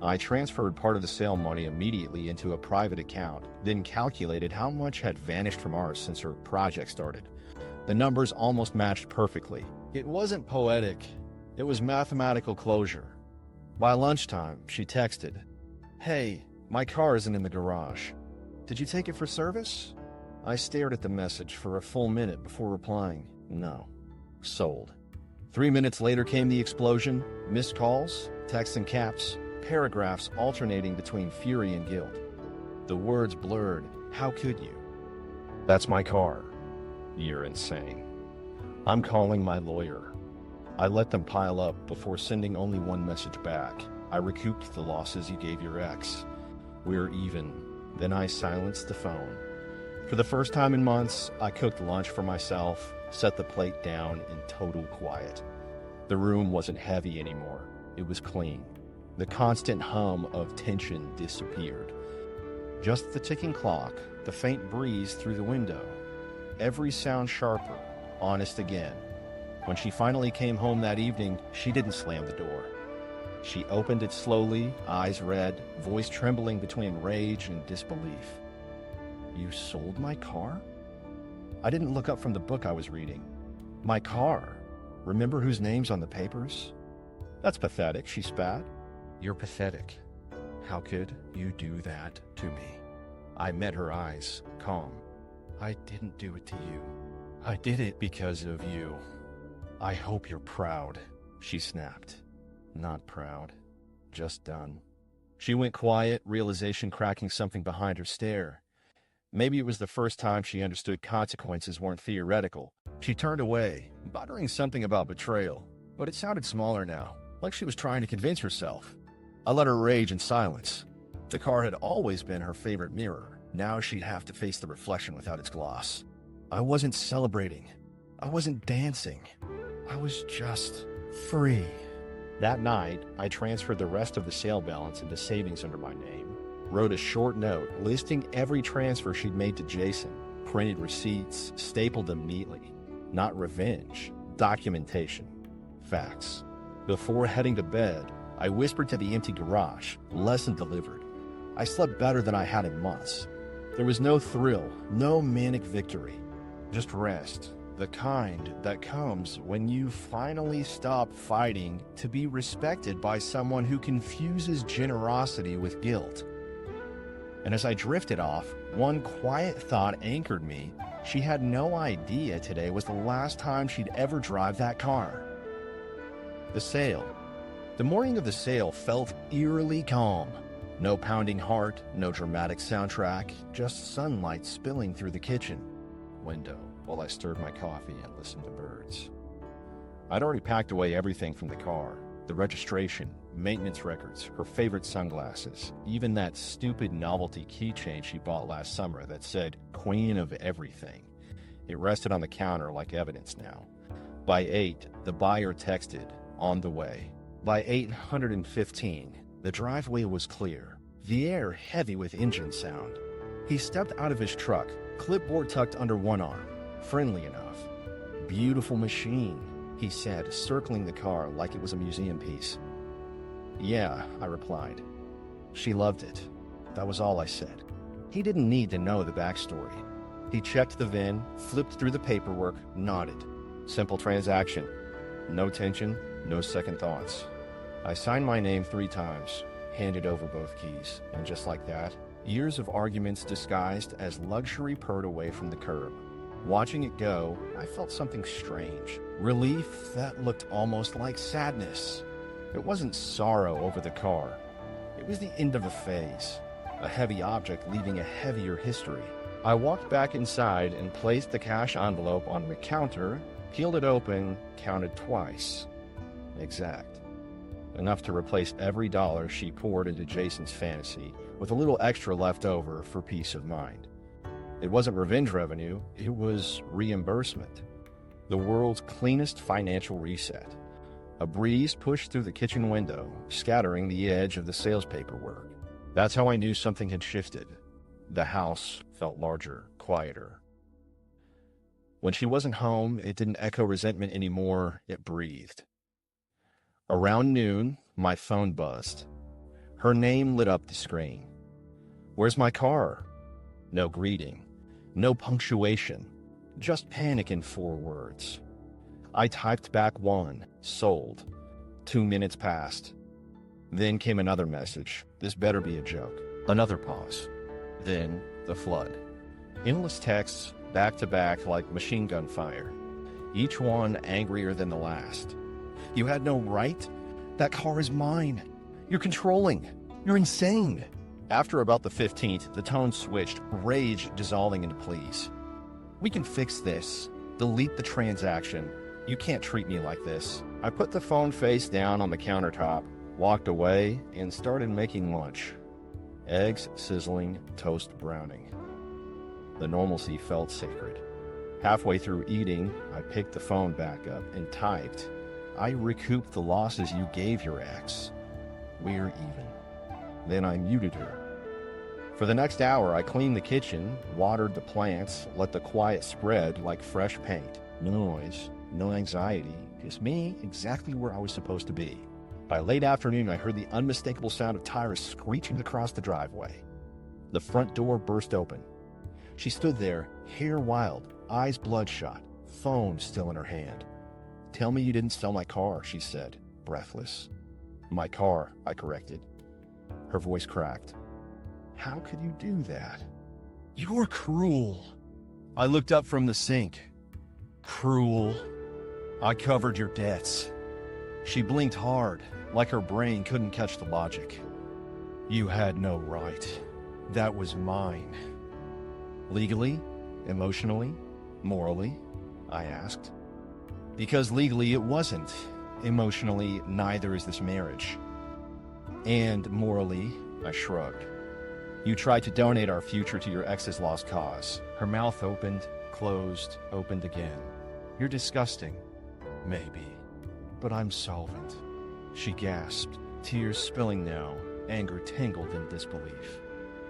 I transferred part of the sale money immediately into a private account, then calculated how much had vanished from ours since her project started. The numbers almost matched perfectly. It wasn't poetic, it was mathematical closure. By lunchtime, she texted, "Hey, my car isn't in the garage. Did you take it for service?" I stared at the message for a full minute before replying, "No." Sold. 3 minutes later came the explosion, missed calls, text in caps, paragraphs alternating between fury and guilt. The words blurred. How could you? "That's my car." "You're insane." "I'm calling my lawyer." I let them pile up before sending only one message back. "I recouped the losses you gave your ex. We're even." Then I silenced the phone. For the first time in months, I cooked lunch for myself, set the plate down in total quiet. The room wasn't heavy anymore. It was clean. The constant hum of tension disappeared. Just the ticking clock, the faint breeze through the window. Every sound sharper, honest again. When she finally came home that evening, she didn't slam the door. She opened it slowly, eyes red, voice trembling between rage and disbelief. "You sold my car?" I didn't look up from the book I was reading. "My car? Remember whose name's on the papers?" "That's pathetic," she spat. "You're pathetic. How could you do that to me?" I met her eyes, calm. "I didn't do it to you. I did it because of you. I hope you're proud," she snapped. Not proud. Just done. She went quiet, realization cracking something behind her stare. Maybe it was the first time she understood consequences weren't theoretical. She turned away, muttering something about betrayal, but it sounded smaller now, like she was trying to convince herself. I let her rage in silence. The car had always been her favorite mirror. Now she'd have to face the reflection without its gloss. I wasn't celebrating. I wasn't dancing. I was just free. That night, I transferred the rest of the sale balance into savings under my name, wrote a short note listing every transfer she'd made to Jason, printed receipts, stapled them neatly. Not revenge, documentation, facts. Before heading to bed, I whispered to the empty garage, lesson delivered. I slept better than I had in months. There was no thrill, no manic victory, just rest. The kind that comes when you finally stop fighting to be respected by someone who confuses generosity with guilt. And as I drifted off, one quiet thought anchored me. She had no idea today was the last time she'd ever drive that car. The sale. The morning of the sale felt eerily calm. No pounding heart, no dramatic soundtrack, just sunlight spilling through the kitchen window while I stirred my coffee and listened to birds. I'd already packed away everything from the car. The registration, maintenance records, her favorite sunglasses, even that stupid novelty keychain she bought last summer that said Queen of Everything. It rested on the counter like evidence now. By 8, the buyer texted, "On the way." By 8:15, the driveway was clear, the air heavy with engine sound. He stepped out of his truck, clipboard tucked under one arm. Friendly enough. "Beautiful machine," he said, circling the car like it was a museum piece. Yeah, I replied. She loved it. That was all I said. He didn't need to know the backstory. He checked the VIN, flipped through the paperwork, nodded. Simple transaction. No tension, no second thoughts. I signed my name 3 times, handed over both keys, and just like that, years of arguments disguised as luxury purred away from the curb. Watching it go, I felt something strange. Relief that looked almost like sadness. It wasn't sorrow over the car. It was the end of a phase. A heavy object leaving a heavier history. I walked back inside and placed the cash envelope on the counter, peeled it open, counted twice. Exact. Enough to replace every dollar she poured into Jason's fantasy, with a little extra left over for peace of mind. It wasn't revenge revenue, it was reimbursement. The world's cleanest financial reset. A breeze pushed through the kitchen window, scattering the edge of the sales paperwork. That's how I knew something had shifted. The house felt larger, quieter. When she wasn't home, it didn't echo resentment anymore, it breathed. Around noon, my phone buzzed. Her name lit up the screen. Where's my car? No greeting, no punctuation, just panic in 4 words. I typed back 1, sold. 2 minutes passed. Then came another message. This better be a joke. Another pause. Then the flood. Endless texts, back to back like machine gun fire. Each one angrier than the last. You had no right? That car is mine. You're controlling. You're insane. After about the 15th, the tone switched, rage dissolving into pleas. We can fix this. Delete the transaction. You can't treat me like this. I put the phone face down on the countertop, walked away, and started making lunch. Eggs sizzling, toast browning. The normalcy felt sacred. Halfway through eating, I picked the phone back up and typed, I recouped the losses you gave your ex. We're even. Then I muted her. For the next hour, I cleaned the kitchen, watered the plants, let the quiet spread like fresh paint. No noise, no anxiety, just me exactly where I was supposed to be. By late afternoon, I heard the unmistakable sound of tires screeching across the driveway. The front door burst open. She stood there, hair wild, eyes bloodshot, phone still in her hand. Tell me you didn't sell my car, she said, breathless. My car, I corrected. Her voice cracked. How could you do that? You're cruel. I looked up from the sink. Cruel. I covered your debts. She blinked hard, like her brain couldn't catch the logic. You had no right. That was mine. Legally? Emotionally? Morally? I asked. Because legally it wasn't. Emotionally, neither is this marriage. And morally, I shrugged. You tried to donate our future to your ex's lost cause. Her mouth opened, closed, opened again. You're disgusting. Maybe. But I'm solvent. She gasped, tears spilling now, anger tangled in disbelief.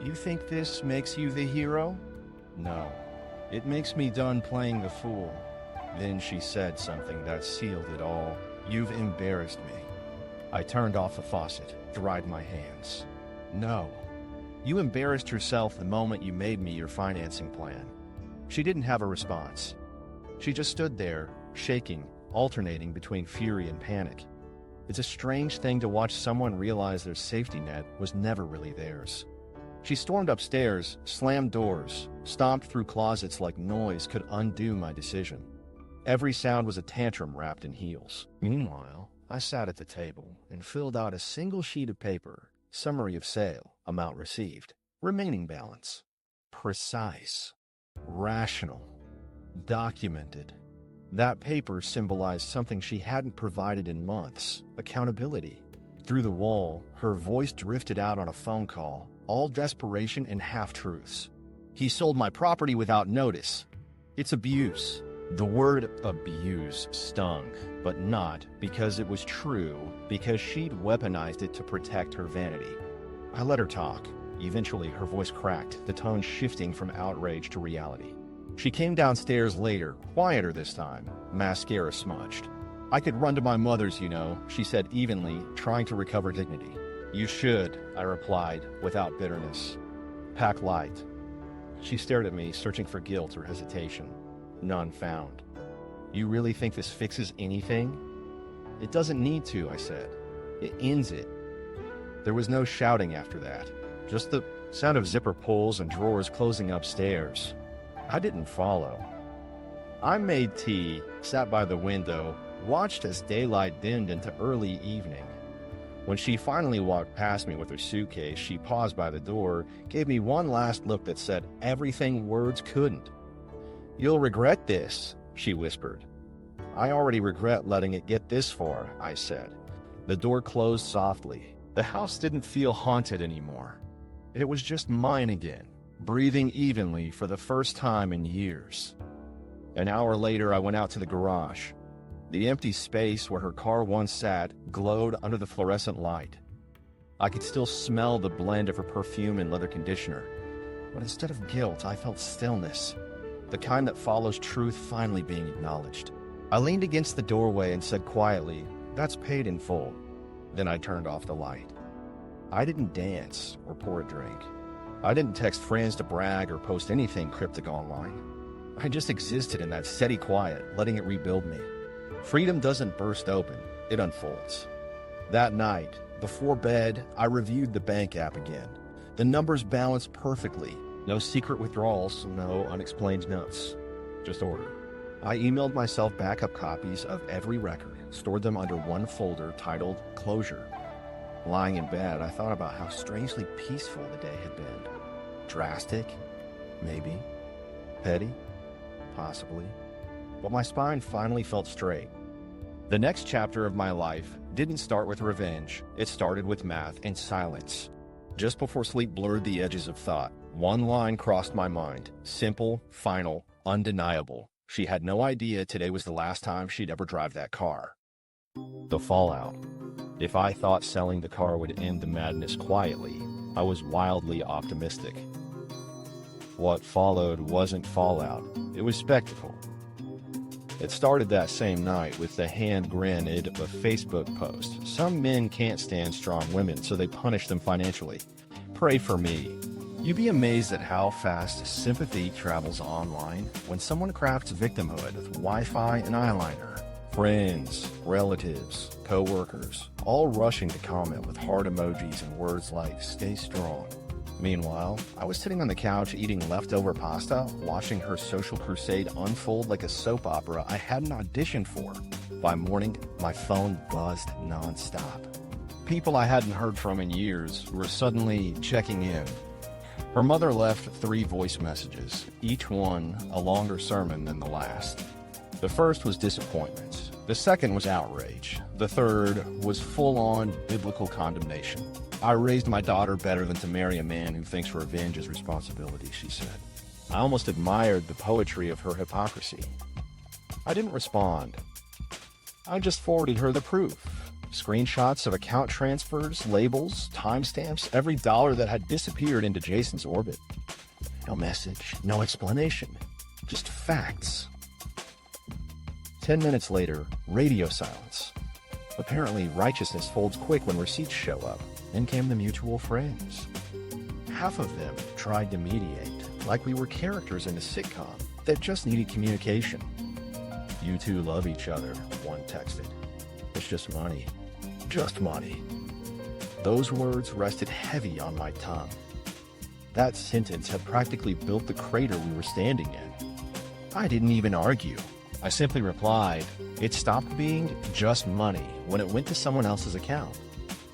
You think this makes you the hero? No. It makes me done playing the fool. Then she said something that sealed it all. You've embarrassed me. I turned off the faucet, dried my hands. No. You embarrassed yourself the moment you made me your financing plan. She didn't have a response. She just stood there, shaking, alternating between fury and panic. It's a strange thing to watch someone realize their safety net was never really theirs. She stormed upstairs, slammed doors, stomped through closets like noise could undo my decision. Every sound was a tantrum wrapped in heels. Meanwhile, I sat at the table and filled out a single sheet of paper, summary of sale, amount received, remaining balance. Precise, rational, documented. That paper symbolized something she hadn't provided in months, accountability. Through the wall, her voice drifted out on a phone call, all desperation and half-truths. He sold my property without notice. It's abuse. The word abuse stung, but not because it was true, because she'd weaponized it to protect her vanity. I let her talk. Eventually, her voice cracked, the tone shifting from outrage to reality. She came downstairs later, quieter this time, mascara smudged. "I could run to my mother's, she said evenly, trying to recover dignity. "You should," I replied, without bitterness. "Pack light." She stared at me, searching for guilt or hesitation. None found. "You really think this fixes anything?" "It doesn't need to," I said. "It ends it." There was no shouting after that, just the sound of zipper pulls and drawers closing upstairs. I didn't follow. I made tea, sat by the window, watched as daylight dimmed into early evening. When she finally walked past me with her suitcase, she paused by the door, gave me one last look that said everything words couldn't. "You'll regret this," she whispered. "I already regret letting it get this far," I said. The door closed softly. The house didn't feel haunted anymore. It was just mine again, breathing evenly for the first time in years. An hour later, I went out to the garage. The empty space where her car once sat glowed under the fluorescent light. I could still smell the blend of her perfume and leather conditioner. But instead of guilt, I felt stillness, the kind that follows truth finally being acknowledged. I leaned against the doorway and said quietly, "That's paid in full." Then I turned off the light. I didn't dance or pour a drink. I didn't text friends to brag or post anything cryptic online. I just existed in that steady quiet, letting it rebuild me. Freedom doesn't burst open, it unfolds. That night, before bed, I reviewed the bank app again. The numbers balanced perfectly. No secret withdrawals, no unexplained notes. Just order. I emailed myself backup copies of every record, stored them under one folder titled Closure. Lying in bed, I thought about how strangely peaceful the day had been. Drastic? Maybe. Petty? Possibly. But my spine finally felt straight. The next chapter of my life didn't start with revenge. It started with math and silence. Just before sleep blurred the edges of thought, one line crossed my mind. Simple, final, undeniable. She had no idea today was the last time she'd ever drive that car. The fallout. If I thought selling the car would end the madness quietly, I was wildly optimistic. What followed wasn't fallout, it was spectacle. It started that same night with the hand grenade of a Facebook post. Some men can't stand strong women, so they punish them financially. Pray for me. You'd be amazed at how fast sympathy travels online when someone crafts victimhood with Wi-Fi and eyeliner. Friends, relatives, co-workers, all rushing to comment with heart emojis and words like, "Stay strong." Meanwhile, I was sitting on the couch eating leftover pasta, watching her social crusade unfold like a soap opera I hadn't auditioned for. By morning, my phone buzzed nonstop. People I hadn't heard from in years were suddenly checking in. Her mother left 3 voice messages, each one a longer sermon than the last. The first was disappointment. The second was outrage. The third was full-on biblical condemnation. "I raised my daughter better than to marry a man who thinks revenge is responsibility," she said. I almost admired the poetry of her hypocrisy. I didn't respond. I just forwarded her the proof. Screenshots of account transfers, labels, timestamps, every dollar that had disappeared into Jason's orbit. No message, no explanation, just facts. 10 minutes later, radio silence. Apparently, righteousness folds quick when receipts show up. Then came the mutual friends. Half of them tried to mediate, like we were characters in a sitcom that just needed communication. "You two love each other," one texted. "It's just money. Just money." Those words rested heavy on my tongue. That sentence had practically built the crater we were standing in. I didn't even argue. I simply replied, "It stopped being just money when it went to someone else's account."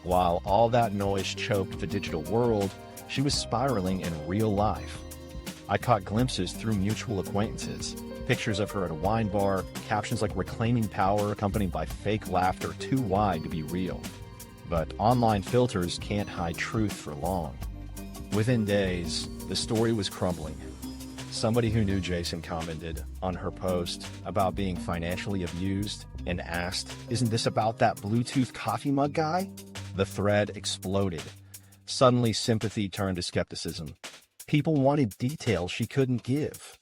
While all that noise choked the digital world, she was spiraling in real life. I caught glimpses through mutual acquaintances, pictures of her at a wine bar, captions like "reclaiming power" accompanied by fake laughter too wide to be real. But online filters can't hide truth for long. Within days, the story was crumbling. Somebody who knew Jason commented on her post about being financially abused and asked, "Isn't this about that Bluetooth coffee mug guy?" The thread exploded. Suddenly, sympathy turned to skepticism. People wanted details she couldn't give.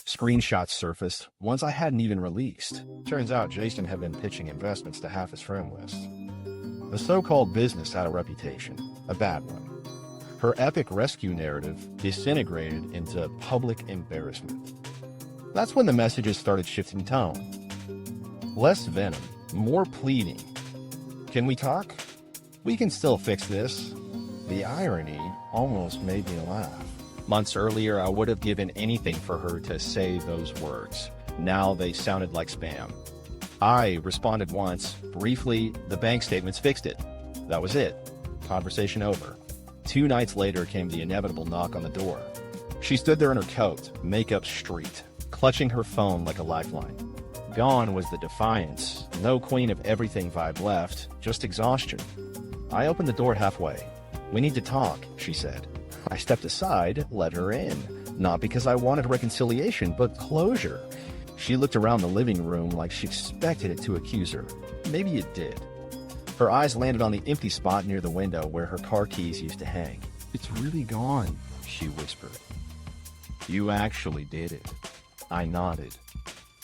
Screenshots surfaced, ones I hadn't even released. Turns out Jason had been pitching investments to half his friend list. The so-called business had a reputation, a bad one. Her epic rescue narrative disintegrated into public embarrassment. That's when the messages started shifting tone. Less venom, more pleading. Can we talk? We can still fix this. The irony almost made me laugh. Months earlier, I would have given anything for her to say those words. Now they sounded like spam. I responded once, briefly, the bank statements fixed it. That was it. Conversation over. 2 nights later came the inevitable knock on the door. She stood there in her coat, makeup streaked, clutching her phone like a lifeline. Gone was the defiance, no queen of everything vibe left, just exhaustion. I opened the door halfway. We need to talk, she said. I stepped aside, let her in. Not because I wanted reconciliation, but closure. She looked around the living room like she expected it to accuse her. Maybe it did. Her eyes landed on the empty spot near the window where her car keys used to hang. It's really gone, she whispered. You actually did it. I nodded.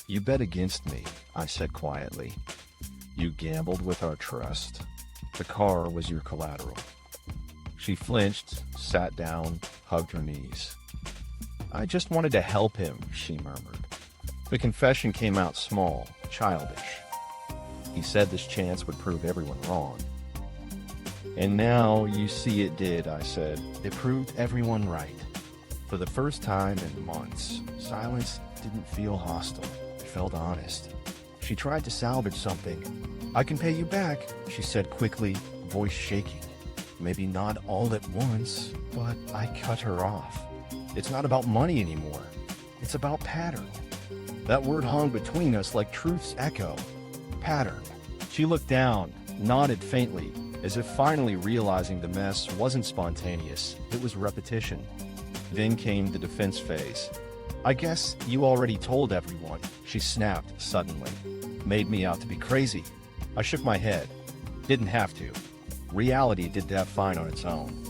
You bet against me, I said quietly. You gambled with our trust. The car was your collateral. She flinched, sat down, hugged her knees. I just wanted to help him, she murmured. The confession came out small, childish. He said this chance would prove everyone wrong. And now you see it did, I said. It proved everyone right. For the first time in months, silence didn't feel hostile. It felt honest. She tried to salvage something. I can pay you back, she said quickly, voice shaking. Maybe not all at once, but I cut her off. It's not about money anymore. It's about pattern. That word hung between us like truth's echo. Pattern. She looked down, nodded faintly, as if finally realizing the mess wasn't spontaneous, it was repetition. Then came the defense phase. I guess you already told everyone, she snapped suddenly. Made me out to be crazy. I shook my head. Didn't have to. Reality did that fine on its own.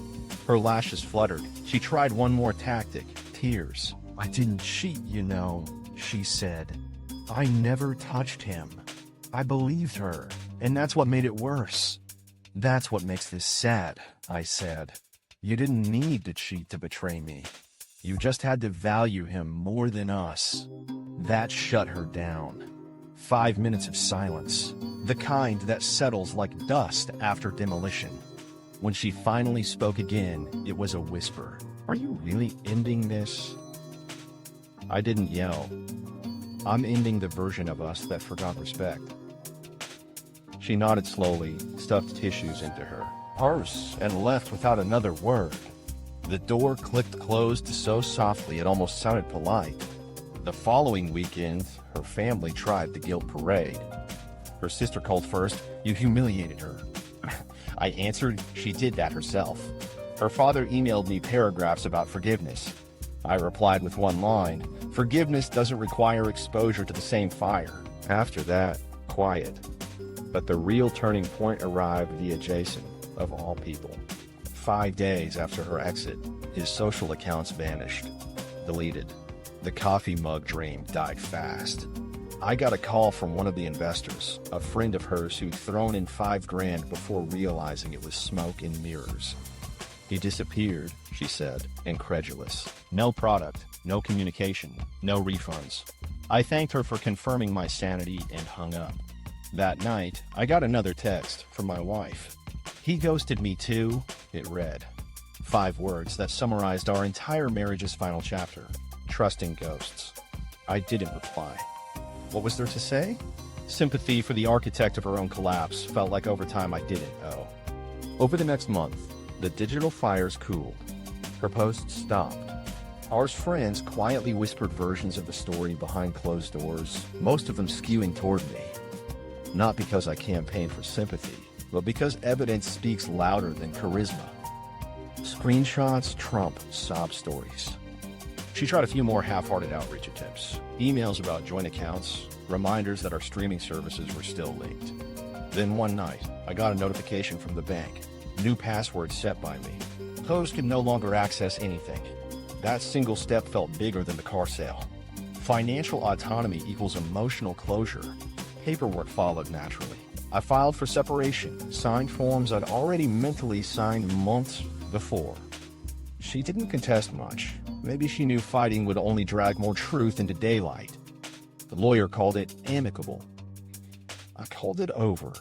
Her lashes fluttered. She tried one more tactic, tears. I didn't cheat, you know, she said. I never touched him. I believed her, and that's what made it worse. That's what makes this sad, I said. You didn't need to cheat to betray me. You just had to value him more than us. That shut her down. 5 minutes of silence, the kind that settles like dust after demolition. When she finally spoke again, it was a whisper. Are you really ending this? I didn't yell. I'm ending the version of us that forgot respect. She nodded slowly, stuffed tissues into her purse, and left without another word. The door clicked closed so softly it almost sounded polite. The following weekend, her family tried the guilt parade. Her sister called first. You humiliated her. I answered she did that herself. Her father emailed me paragraphs about forgiveness. I replied with one line, forgiveness doesn't require exposure to the same fire. After that, quiet. But the real turning point arrived via Jason, of all people. 5 days after her exit, his social accounts vanished, deleted. The coffee mug dream died fast. I got a call from one of the investors, a friend of hers who'd thrown in $5 grand before realizing it was smoke and mirrors. He disappeared, she said, incredulous. No product, no communication, no refunds. I thanked her for confirming my sanity and hung up. That night, I got another text from my wife. He ghosted me too, it read. 5 words that summarized our entire marriage's final chapter. Trusting ghosts. I didn't reply. What was there to say? Sympathy for the architect of her own collapse felt like overtime I didn't owe. Over the next month, the digital fires cooled. Her posts stopped. Our friends quietly whispered versions of the story behind closed doors, most of them skewing toward me. Not because I campaigned for sympathy, but because evidence speaks louder than charisma. Screenshots trump sob stories. She tried a few more half-hearted outreach attempts. Emails about joint accounts, reminders that our streaming services were still linked. Then one night, I got a notification from the bank. New password set by me. Host can no longer access anything. That single step felt bigger than the car sale. Financial autonomy equals emotional closure. Paperwork followed naturally. I filed for separation, signed forms I'd already mentally signed months before. She didn't contest much. Maybe she knew fighting would only drag more truth into daylight. The lawyer called it amicable. I called it over.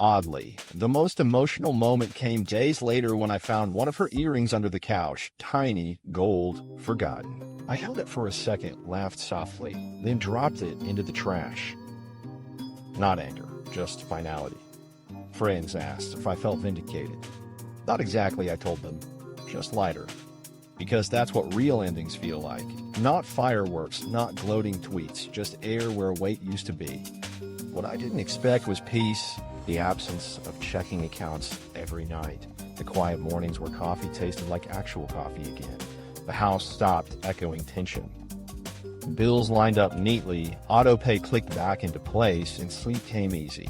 Oddly, the most emotional moment came days later when I found one of her earrings under the couch, tiny, gold, forgotten. I held it for a second, laughed softly, then dropped it into the trash. Not anger, just finality. Friends asked if I felt vindicated. Not exactly, I told them, just lighter. Because that's what real endings feel like. Not fireworks, not gloating tweets, just air where weight used to be. What I didn't expect was peace, the absence of checking accounts every night, the quiet mornings where coffee tasted like actual coffee again. The house stopped echoing tension. Bills lined up neatly, autopay clicked back into place, and sleep came easy.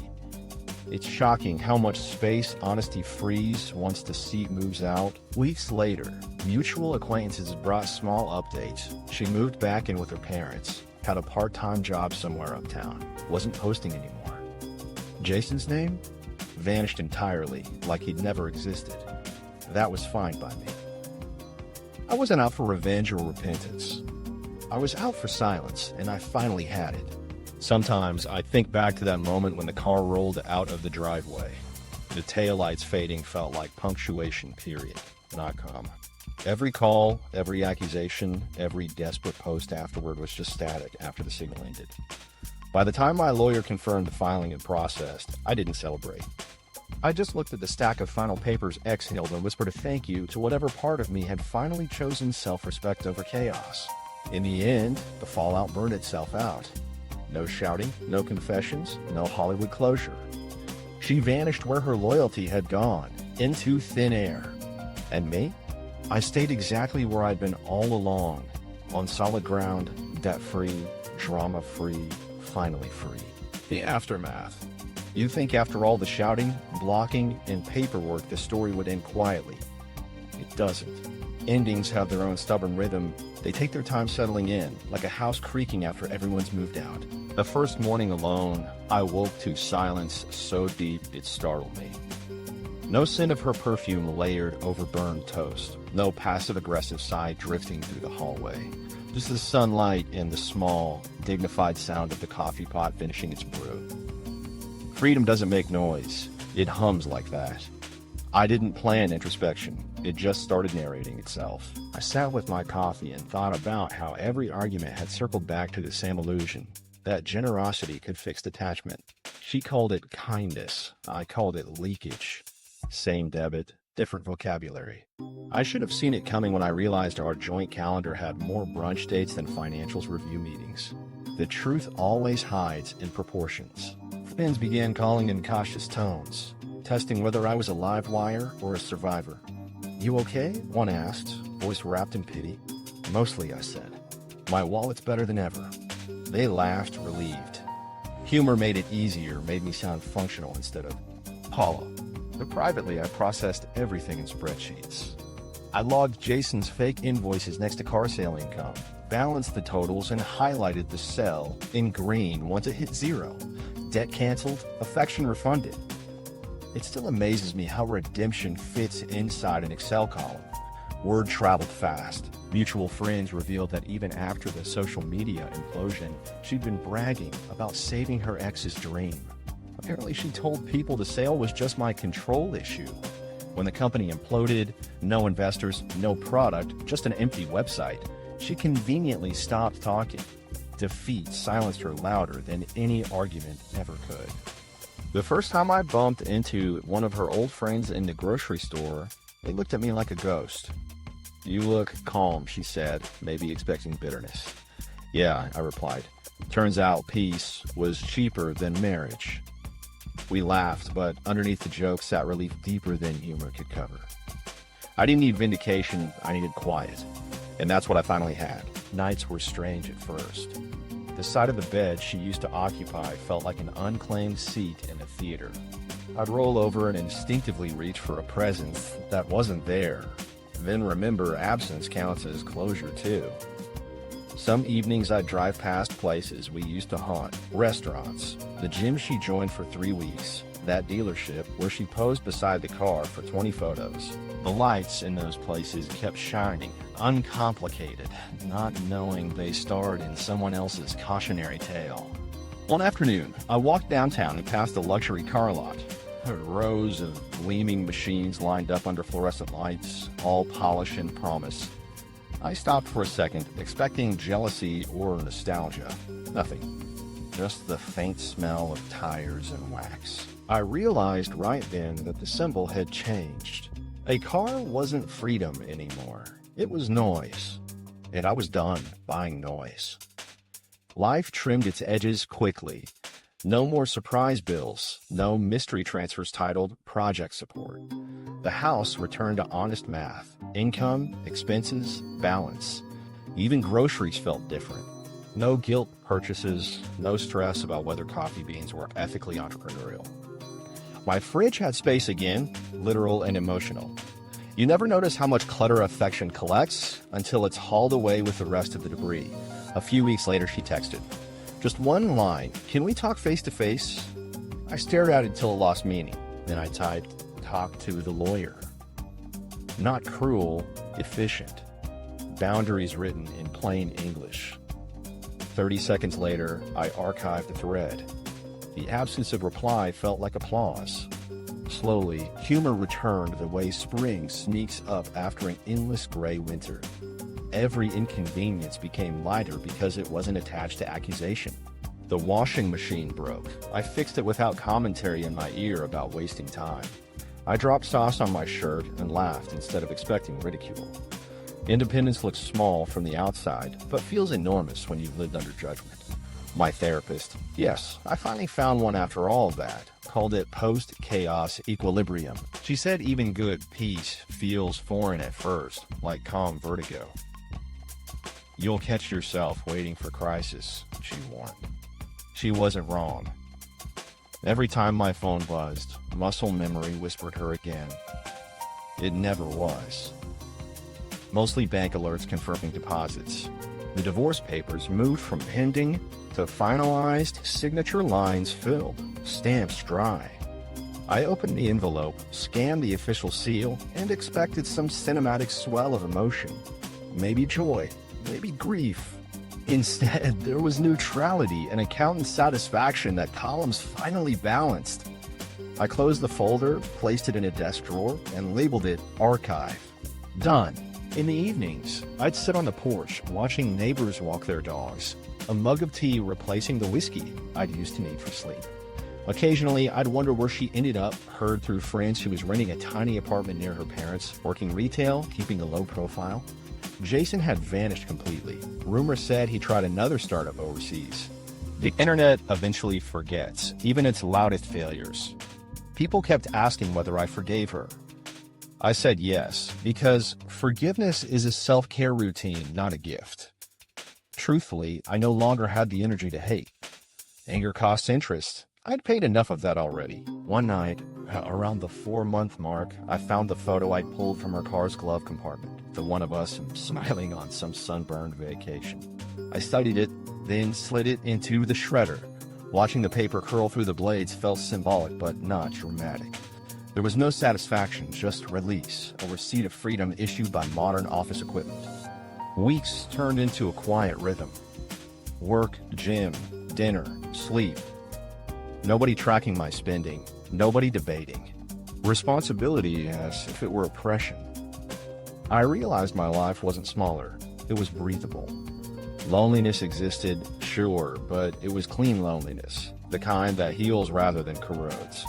It's shocking how much space honesty frees once the seat moves out. Weeks later, mutual acquaintances brought small updates. She moved back in with her parents, had a part-time job somewhere uptown, wasn't posting anymore. Jason's name vanished entirely, like he'd never existed. That was fine by me. I wasn't out for revenge or repentance. I was out for silence, and I finally had it. Sometimes I think back to that moment when the car rolled out of the driveway. The taillights fading felt like punctuation, period, not comma. Every call, every accusation, every desperate post afterward was just static after the signal ended. By the time my lawyer confirmed the filing and processed, I didn't celebrate. I just looked at the stack of final papers, exhaled, and whispered a thank you to whatever part of me had finally chosen self-respect over chaos. In the end, the fallout burned itself out. No shouting, no confessions, no Hollywood closure. She vanished where her loyalty had gone, into thin air. And me? I stayed exactly where I'd been all along, on solid ground, debt-free, drama-free, finally free. The aftermath. You'd think after all the shouting, blocking, and paperwork, the story would end quietly. It doesn't. Endings have their own stubborn rhythm. They take their time settling in, like a house creaking after everyone's moved out. The first morning alone, I woke to silence so deep it startled me. No scent of her perfume layered over burned toast. No passive-aggressive sigh drifting through the hallway. Just the sunlight and the small, dignified sound of the coffee pot finishing its brew. Freedom doesn't make noise. It hums like that. I didn't plan introspection. It just started narrating itself. I sat with my coffee and thought about how every argument had circled back to the same illusion, that generosity could fix detachment. She called it kindness. I called it leakage. Same debit, different vocabulary. I should have seen it coming when I realized our joint calendar had more brunch dates than financials review meetings. The truth always hides in proportions. Friends began calling in cautious tones, testing whether I was a live wire or a survivor. "You okay?" one asked, voice wrapped in pity. "Mostly," I said. "My wallet's better than ever." They laughed, relieved. Humor made it easier, made me sound functional instead of hollow. But privately, I processed everything in spreadsheets. I logged Jason's fake invoices next to car sale income, balanced the totals, and highlighted the cell in green once it hit zero. Debt canceled, affection refunded. It still amazes me how redemption fits inside an Excel column. Word traveled fast. Mutual friends revealed that even after the social media implosion, she'd been bragging about saving her ex's dream. Apparently, she told people the sale was just my control issue. When the company imploded, no investors, no product, just an empty website, she conveniently stopped talking. Defeat silenced her louder than any argument ever could. The first time I bumped into one of her old friends in the grocery store, they looked at me like a ghost. "You look calm," she said, maybe expecting bitterness. "Yeah," I replied. "Turns out peace was cheaper than marriage." We laughed, but underneath the joke sat relief deeper than humor could cover. I didn't need vindication, I needed quiet. And that's what I finally had. Nights were strange at first. The side of the bed she used to occupy felt like an unclaimed seat in a theater. I'd roll over and instinctively reach for a present that wasn't there. Then remember absence counts as closure too. Some evenings I'd drive past places we used to haunt, restaurants, the gym she joined for 3 weeks, that dealership where she posed beside the car for 20 photos. The lights in those places kept shining, uncomplicated, not knowing they starred in someone else's cautionary tale. One afternoon, I walked downtown and passed a luxury car lot. Rows of gleaming machines lined up under fluorescent lights, all polish and promise. I stopped for a second, expecting jealousy or nostalgia. Nothing. Just the faint smell of tires and wax. I realized right then that the symbol had changed. A car wasn't freedom anymore. It was noise. And I was done buying noise. Life trimmed its edges quickly. No more surprise bills, no mystery transfers titled project support. The house returned to honest math, income, expenses, balance. Even groceries felt different. No guilt purchases, no stress about whether coffee beans were ethically entrepreneurial. My fridge had space again, literal and emotional. You never notice how much clutter affection collects until it's hauled away with the rest of the debris. A few weeks later, she texted, "Just one line. Can we talk face to face?" I stared at it till it lost meaning. Then I typed, "Talk to the lawyer." Not cruel, efficient. Boundaries written in plain English. 30 seconds later, I archived the thread. The absence of reply felt like applause. Slowly, humor returned the way spring sneaks up after an endless gray winter. Every inconvenience became lighter because it wasn't attached to accusation. The washing machine broke. I fixed it without commentary in my ear about wasting time. I dropped sauce on my shirt and laughed instead of expecting ridicule. Independence looks small from the outside, but feels enormous when you've lived under judgment. My therapist, yes, I finally found one after all of that, called it post-chaos equilibrium. She said even good peace feels foreign at first, like calm vertigo. You'll catch yourself waiting for crisis, she warned. She wasn't wrong. Every time my phone buzzed, muscle memory whispered her again. It never was. Mostly bank alerts confirming deposits. The divorce papers moved from pending to finalized, signature lines filled, stamps dry. I opened the envelope, scanned the official seal, and expected some cinematic swell of emotion. Maybe joy, maybe grief. Instead, there was neutrality and accountant satisfaction that columns finally balanced. I closed the folder, placed it in a desk drawer, and labeled it Archive. Done. In the evenings, I'd sit on the porch watching neighbors walk their dogs, a mug of tea replacing the whiskey I'd used to need for sleep. Occasionally, I'd wonder where she ended up, heard through friends she was renting a tiny apartment near her parents, working retail, keeping a low profile. Jason had vanished completely. Rumor said he tried another startup overseas. The internet eventually forgets, even its loudest failures. People kept asking whether I forgave her. I said yes, because forgiveness is a self-care routine, not a gift. Truthfully, I no longer had the energy to hate. Anger costs interest. I'd paid enough of that already. One night, around the 4-month mark, I found the photo I'd pulled from her car's glove compartment, the one of us smiling on some sunburned vacation. I studied it, then slid it into the shredder. Watching the paper curl through the blades felt symbolic but not dramatic. There was no satisfaction, just release, a receipt of freedom issued by modern office equipment. Weeks turned into a quiet rhythm. Work, gym, dinner, sleep. Nobody tracking my spending, nobody debating. Responsibility as if it were oppression. I realized my life wasn't smaller, it was breathable. Loneliness existed, sure, but it was clean loneliness, the kind that heals rather than corrodes.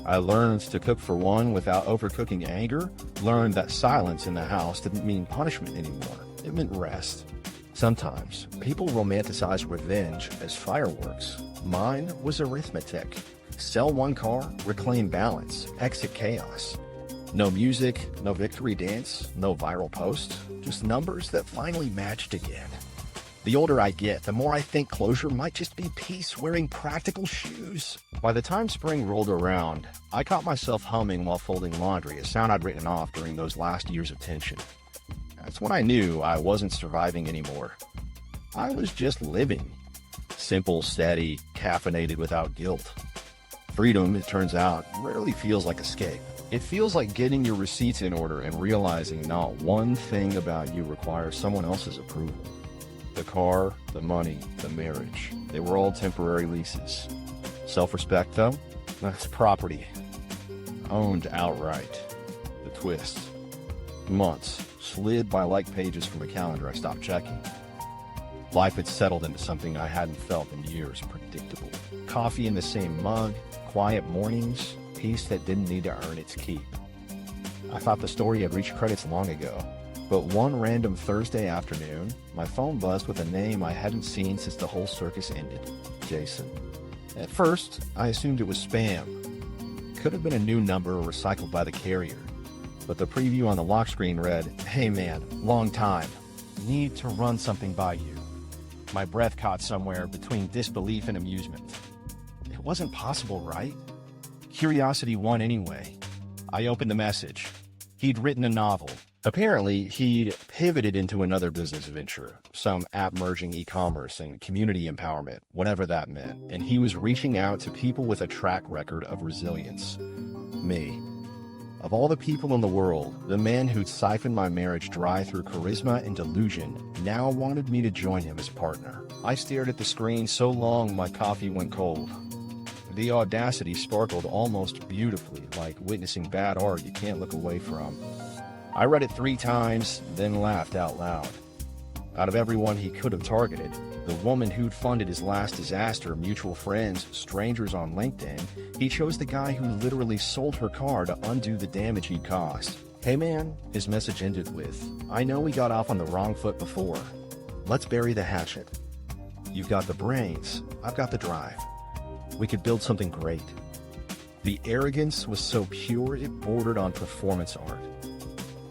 I learned to cook for one without overcooking anger, learned that silence in the house didn't mean punishment anymore, it meant rest. Sometimes, people romanticize revenge as fireworks. Mine was arithmetic. Sell one car, reclaim balance, exit chaos. No music, no victory dance, no viral post, just numbers that finally matched again. The older I get, the more I think closure might just be peace wearing practical shoes. By the time spring rolled around, I caught myself humming while folding laundry, a sound I'd written off during those last years of tension. That's when I knew I wasn't surviving anymore. I was just living. Simple, steady, caffeinated without guilt. Freedom, it turns out, rarely feels like escape. It feels like getting your receipts in order and realizing not one thing about you requires someone else's approval. The car, the money, the marriage, they were all temporary leases. Self-respect, though? That's property. Owned outright. The twist. Months slid by like pages from a calendar I stopped checking. Life had settled into something I hadn't felt in years, predictable. Coffee in the same mug, quiet mornings, peace that didn't need to earn its keep. I thought the story had reached credits long ago, but one random Thursday afternoon, my phone buzzed with a name I hadn't seen since the whole circus ended. Jason. At first, I assumed it was spam. Could have been a new number or recycled by the carrier. But the preview on the lock screen read, "Hey man, long time. Need to run something by you." My breath caught somewhere between disbelief and amusement. It wasn't possible, right? Curiosity won anyway. I opened the message. He'd written a novel. Apparently, he'd pivoted into another business venture, some app merging e-commerce and community empowerment, whatever that meant, and he was reaching out to people with a track record of resilience. Me. Of all the people in the world, the man who'd siphoned my marriage dry through charisma and delusion now wanted me to join him as partner. I stared at the screen so long my coffee went cold. The Audacity sparkled almost beautifully, like witnessing bad art you can't look away from. I read it 3 times, then laughed out loud. Out of everyone he could have targeted, the woman who'd funded his last disaster, mutual friends, strangers on LinkedIn, he chose the guy who literally sold her car to undo the damage he'd caused. "Hey man," his message ended with, "I know we got off on the wrong foot before. Let's bury the hatchet. You've got the brains, I've got the drive. We could build something great." The arrogance was so pure it bordered on performance art.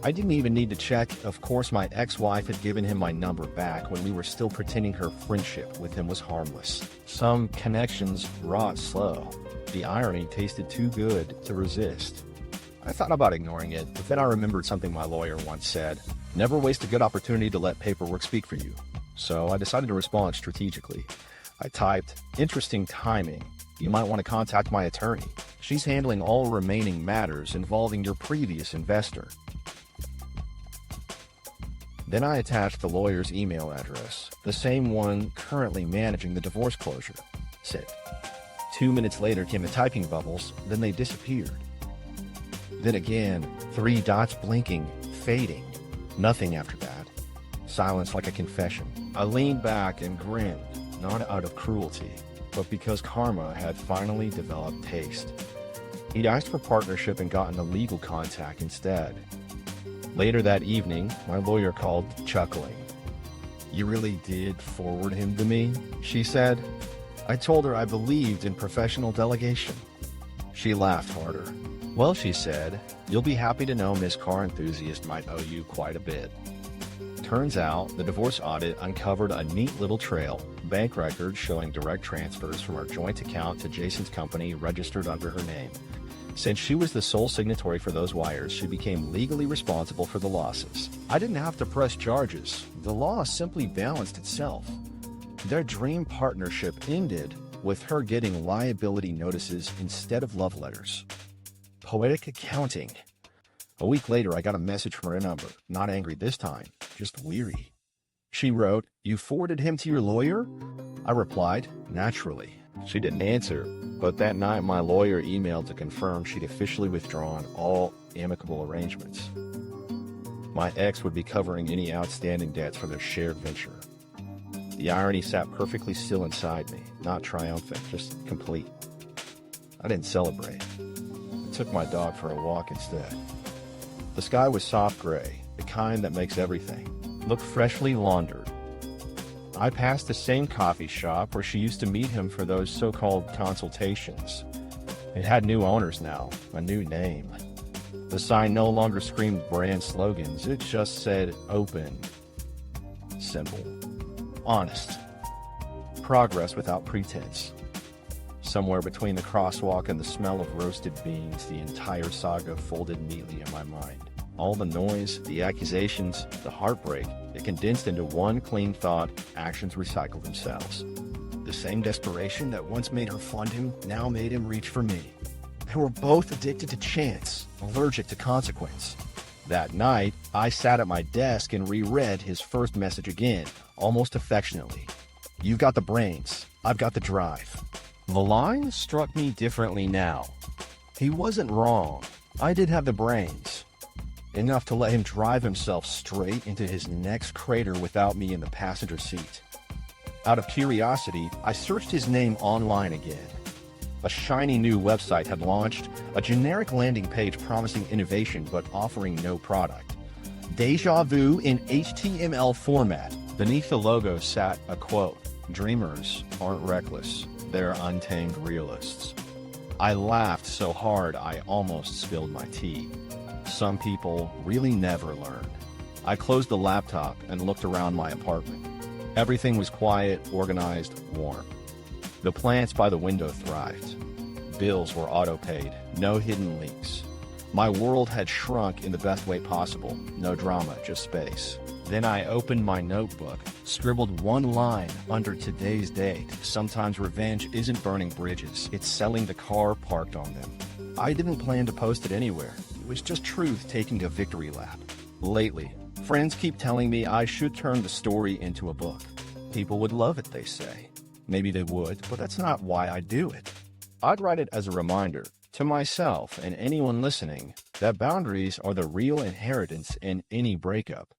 I didn't even need to check. Of course, my ex-wife had given him my number back when we were still pretending her friendship with him was harmless. Some connections rot slow. The irony tasted too good to resist. I thought about ignoring it, but then I remembered something my lawyer once said: "Never waste a good opportunity to let paperwork speak for you." So I decided to respond strategically. I typed, "Interesting timing. You might want to contact my attorney. She's handling all remaining matters involving your previous investor." Then I attached the lawyer's email address, the same one currently managing the divorce closure. Sent. 2 minutes later came the typing bubbles, then they disappeared. Then again, 3 dots blinking, fading. Nothing after that. Silence like a confession. I leaned back and grinned, not out of cruelty, but because karma had finally developed taste. He'd asked for partnership and gotten a legal contact instead. Later that evening, my lawyer called, chuckling. "You really did forward him to me?" she said. I told her I believed in professional delegation. She laughed harder. "Well," she said, "you'll be happy to know Miss Car Enthusiast might owe you quite a bit." Turns out, the divorce audit uncovered a neat little trail, bank records showing direct transfers from our joint account to Jason's company registered under her name. Since she was the sole signatory for those wires, she became legally responsible for the losses. I didn't have to press charges. The law simply balanced itself. Their dream partnership ended with her getting liability notices instead of love letters. Poetic accounting. A week later, I got a message from her number. Not angry this time, just weary. She wrote, "You forwarded him to your lawyer?" I replied, "Naturally." She didn't answer, but that night my lawyer emailed to confirm she'd officially withdrawn all amicable arrangements. My ex would be covering any outstanding debts for their shared venture. The irony sat perfectly still inside me, not triumphant, just complete. I didn't celebrate. I took my dog for a walk instead. The sky was soft gray, the kind that makes everything look freshly laundered. I passed the same coffee shop where she used to meet him for those so-called consultations. It had new owners now, a new name. The sign no longer screamed brand slogans, it just said open, simple, honest, progress without pretense. Somewhere between the crosswalk and the smell of roasted beans, the entire saga folded neatly in my mind. All the noise, the accusations, the heartbreak, it condensed into one clean thought: actions recycle themselves. The same desperation that once made her fund him now made him reach for me. They were both addicted to chance, allergic to consequence. That night, I sat at my desk and reread his first message again, almost affectionately. "You've got the brains, I've got the drive." The line struck me differently now. He wasn't wrong. I did have the brains. Enough to let him drive himself straight into his next crater without me in the passenger seat. Out of curiosity, I searched his name online again. A shiny new website had launched, a generic landing page promising innovation but offering no product. Deja vu in HTML format. Beneath the logo sat a quote: "Dreamers aren't reckless, they're untamed realists." I laughed so hard I almost spilled my tea. Some people really never learn. I closed the laptop and looked around my apartment. Everything was quiet, organized, warm. The plants by the window thrived. Bills were auto-paid, no hidden leaks. My world had shrunk in the best way possible. No drama, just space. Then I opened my notebook, scribbled one line under today's date. Sometimes revenge isn't burning bridges, it's selling the car parked on them. I didn't plan to post it anywhere. It was just truth taking a victory lap. Lately, friends keep telling me I should turn the story into a book. People would love it, they say. Maybe they would, but that's not why I do it. I'd write it as a reminder to myself and anyone listening that boundaries are the real inheritance in any breakup.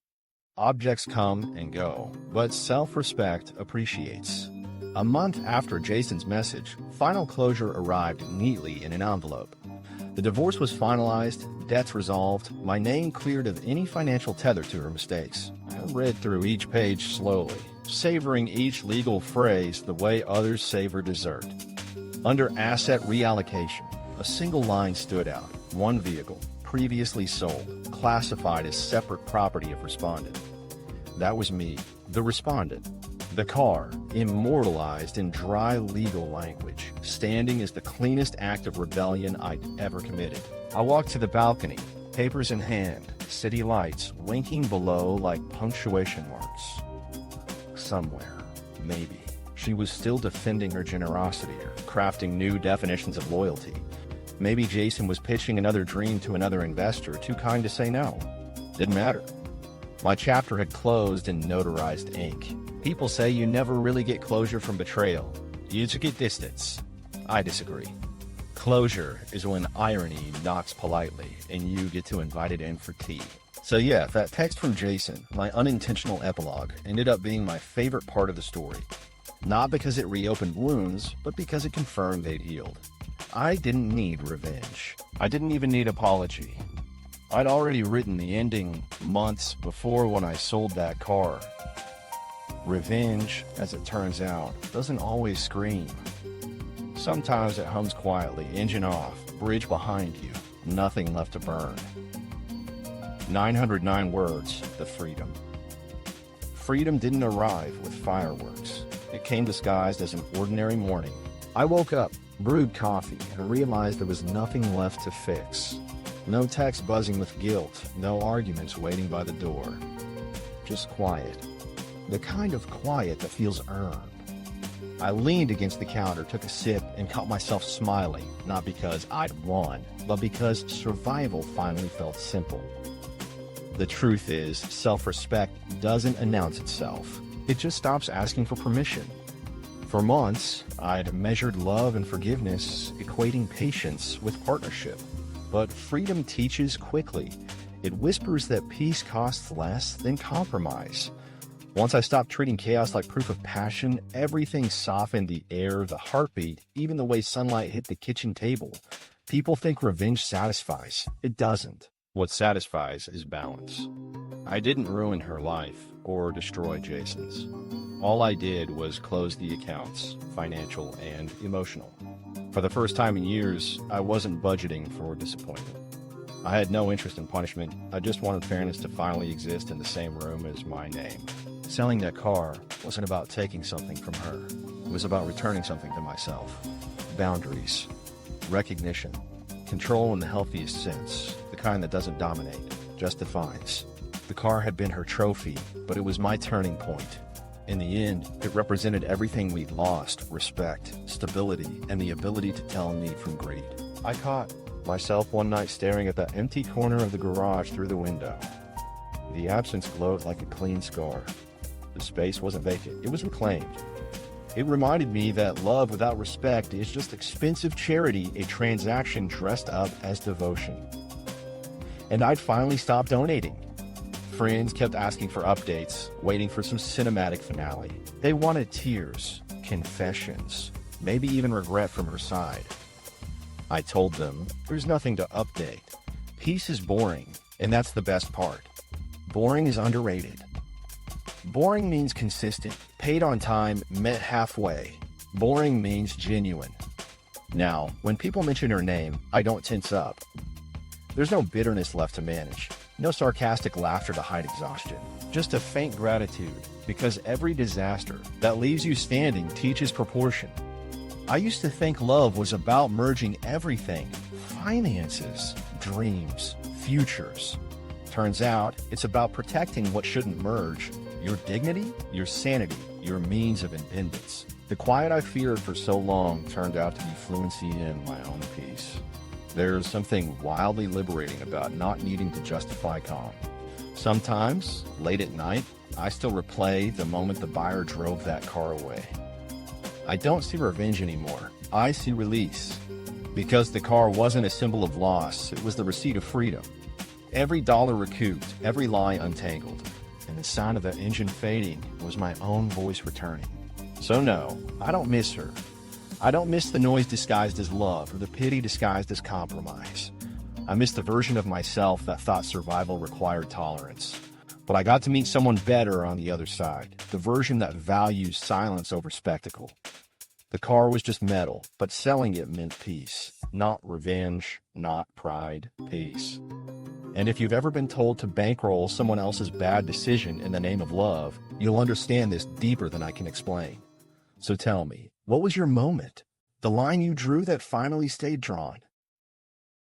Objects come and go, but self-respect appreciates. A month after Jason's message, final closure arrived neatly in an envelope. The divorce was finalized, debts resolved, my name cleared of any financial tether to her mistakes. I read through each page slowly, savoring each legal phrase the way others savor dessert. Under asset reallocation, a single line stood out: one vehicle, previously sold, classified as separate property of respondent. That was me, the respondent. The car, immortalized in dry legal language, standing as the cleanest act of rebellion I'd ever committed. I walked to the balcony, papers in hand, city lights winking below like punctuation marks. Somewhere, maybe, she was still defending her generosity or crafting new definitions of loyalty. Maybe Jason was pitching another dream to another investor too kind to say no. Didn't matter. My chapter had closed in notarized ink. People say you never really get closure from betrayal. You just get distance. I disagree. Closure is when irony knocks politely and you get to invite it in for tea. So yeah, that text from Jason, my unintentional epilogue, ended up being my favorite part of the story. Not because it reopened wounds, but because it confirmed they'd healed. I didn't need revenge. I didn't even need apology. I'd already written the ending months before when I sold that car. Revenge, as it turns out, doesn't always scream. Sometimes it hums quietly, engine off, bridge behind you, nothing left to burn. 909 words, the freedom. Freedom didn't arrive with fireworks. It came disguised as an ordinary morning. I woke up, brewed coffee, and realized there was nothing left to fix. No text buzzing with guilt, no arguments waiting by the door. Just quiet. The kind of quiet that feels earned. I leaned against the counter, took a sip, and caught myself smiling, not because I'd won, but because survival finally felt simple. The truth is, self-respect doesn't announce itself. It just stops asking for permission. For months, I'd measured love and forgiveness, equating patience with partnership. But freedom teaches quickly. It whispers that peace costs less than compromise. Once I stopped treating chaos like proof of passion, everything softened: the air, the heartbeat, even the way sunlight hit the kitchen table. People think revenge satisfies. It doesn't. What satisfies is balance. I didn't ruin her life or destroy Jason's. All I did was close the accounts, financial and emotional. For the first time in years, I wasn't budgeting for disappointment. I had no interest in punishment. I just wanted fairness to finally exist in the same room as my name. Selling that car wasn't about taking something from her. It was about returning something to myself. Boundaries, recognition, control in the healthiest sense, the kind that doesn't dominate, just defines. The car had been her trophy, but it was my turning point. In the end, it represented everything we'd lost: respect, stability, and the ability to tell need from greed. I caught myself one night staring at that empty corner of the garage through the window. The absence glowed like a clean scar. The space wasn't vacant, it was reclaimed. It reminded me that love without respect is just expensive charity, a transaction dressed up as devotion. And I'd finally stopped donating. Friends kept asking for updates, waiting for some cinematic finale. They wanted tears, confessions, maybe even regret from her side. I told them, there's nothing to update. Peace is boring, and that's the best part. Boring is underrated. Boring means consistent, paid on time, met halfway. Boring means genuine. Now, when people mention her name, I don't tense up. There's no bitterness left to manage, no sarcastic laughter to hide exhaustion, just a faint gratitude, because every disaster that leaves you standing teaches proportion. I used to think love was about merging everything: finances, dreams, futures. Turns out, it's about protecting what shouldn't merge: your dignity, your sanity, your means of independence. The quiet I feared for so long turned out to be fluency in my own peace. There's something wildly liberating about not needing to justify calm. Sometimes, late at night, I still replay the moment the buyer drove that car away. I don't see revenge anymore. I see release. Because the car wasn't a symbol of loss, it was the receipt of freedom. Every dollar recouped, every lie untangled, and the sound of the engine fading was my own voice returning. So no, I don't miss her. I don't miss the noise disguised as love or the pity disguised as compromise. I miss the version of myself that thought survival required tolerance. But I got to meet someone better on the other side, the version that values silence over spectacle. The car was just metal, but selling it meant peace. Not revenge, not pride, peace. And if you've ever been told to bankroll someone else's bad decision in the name of love, you'll understand this deeper than I can explain. So tell me, what was your moment? The line you drew that finally stayed drawn?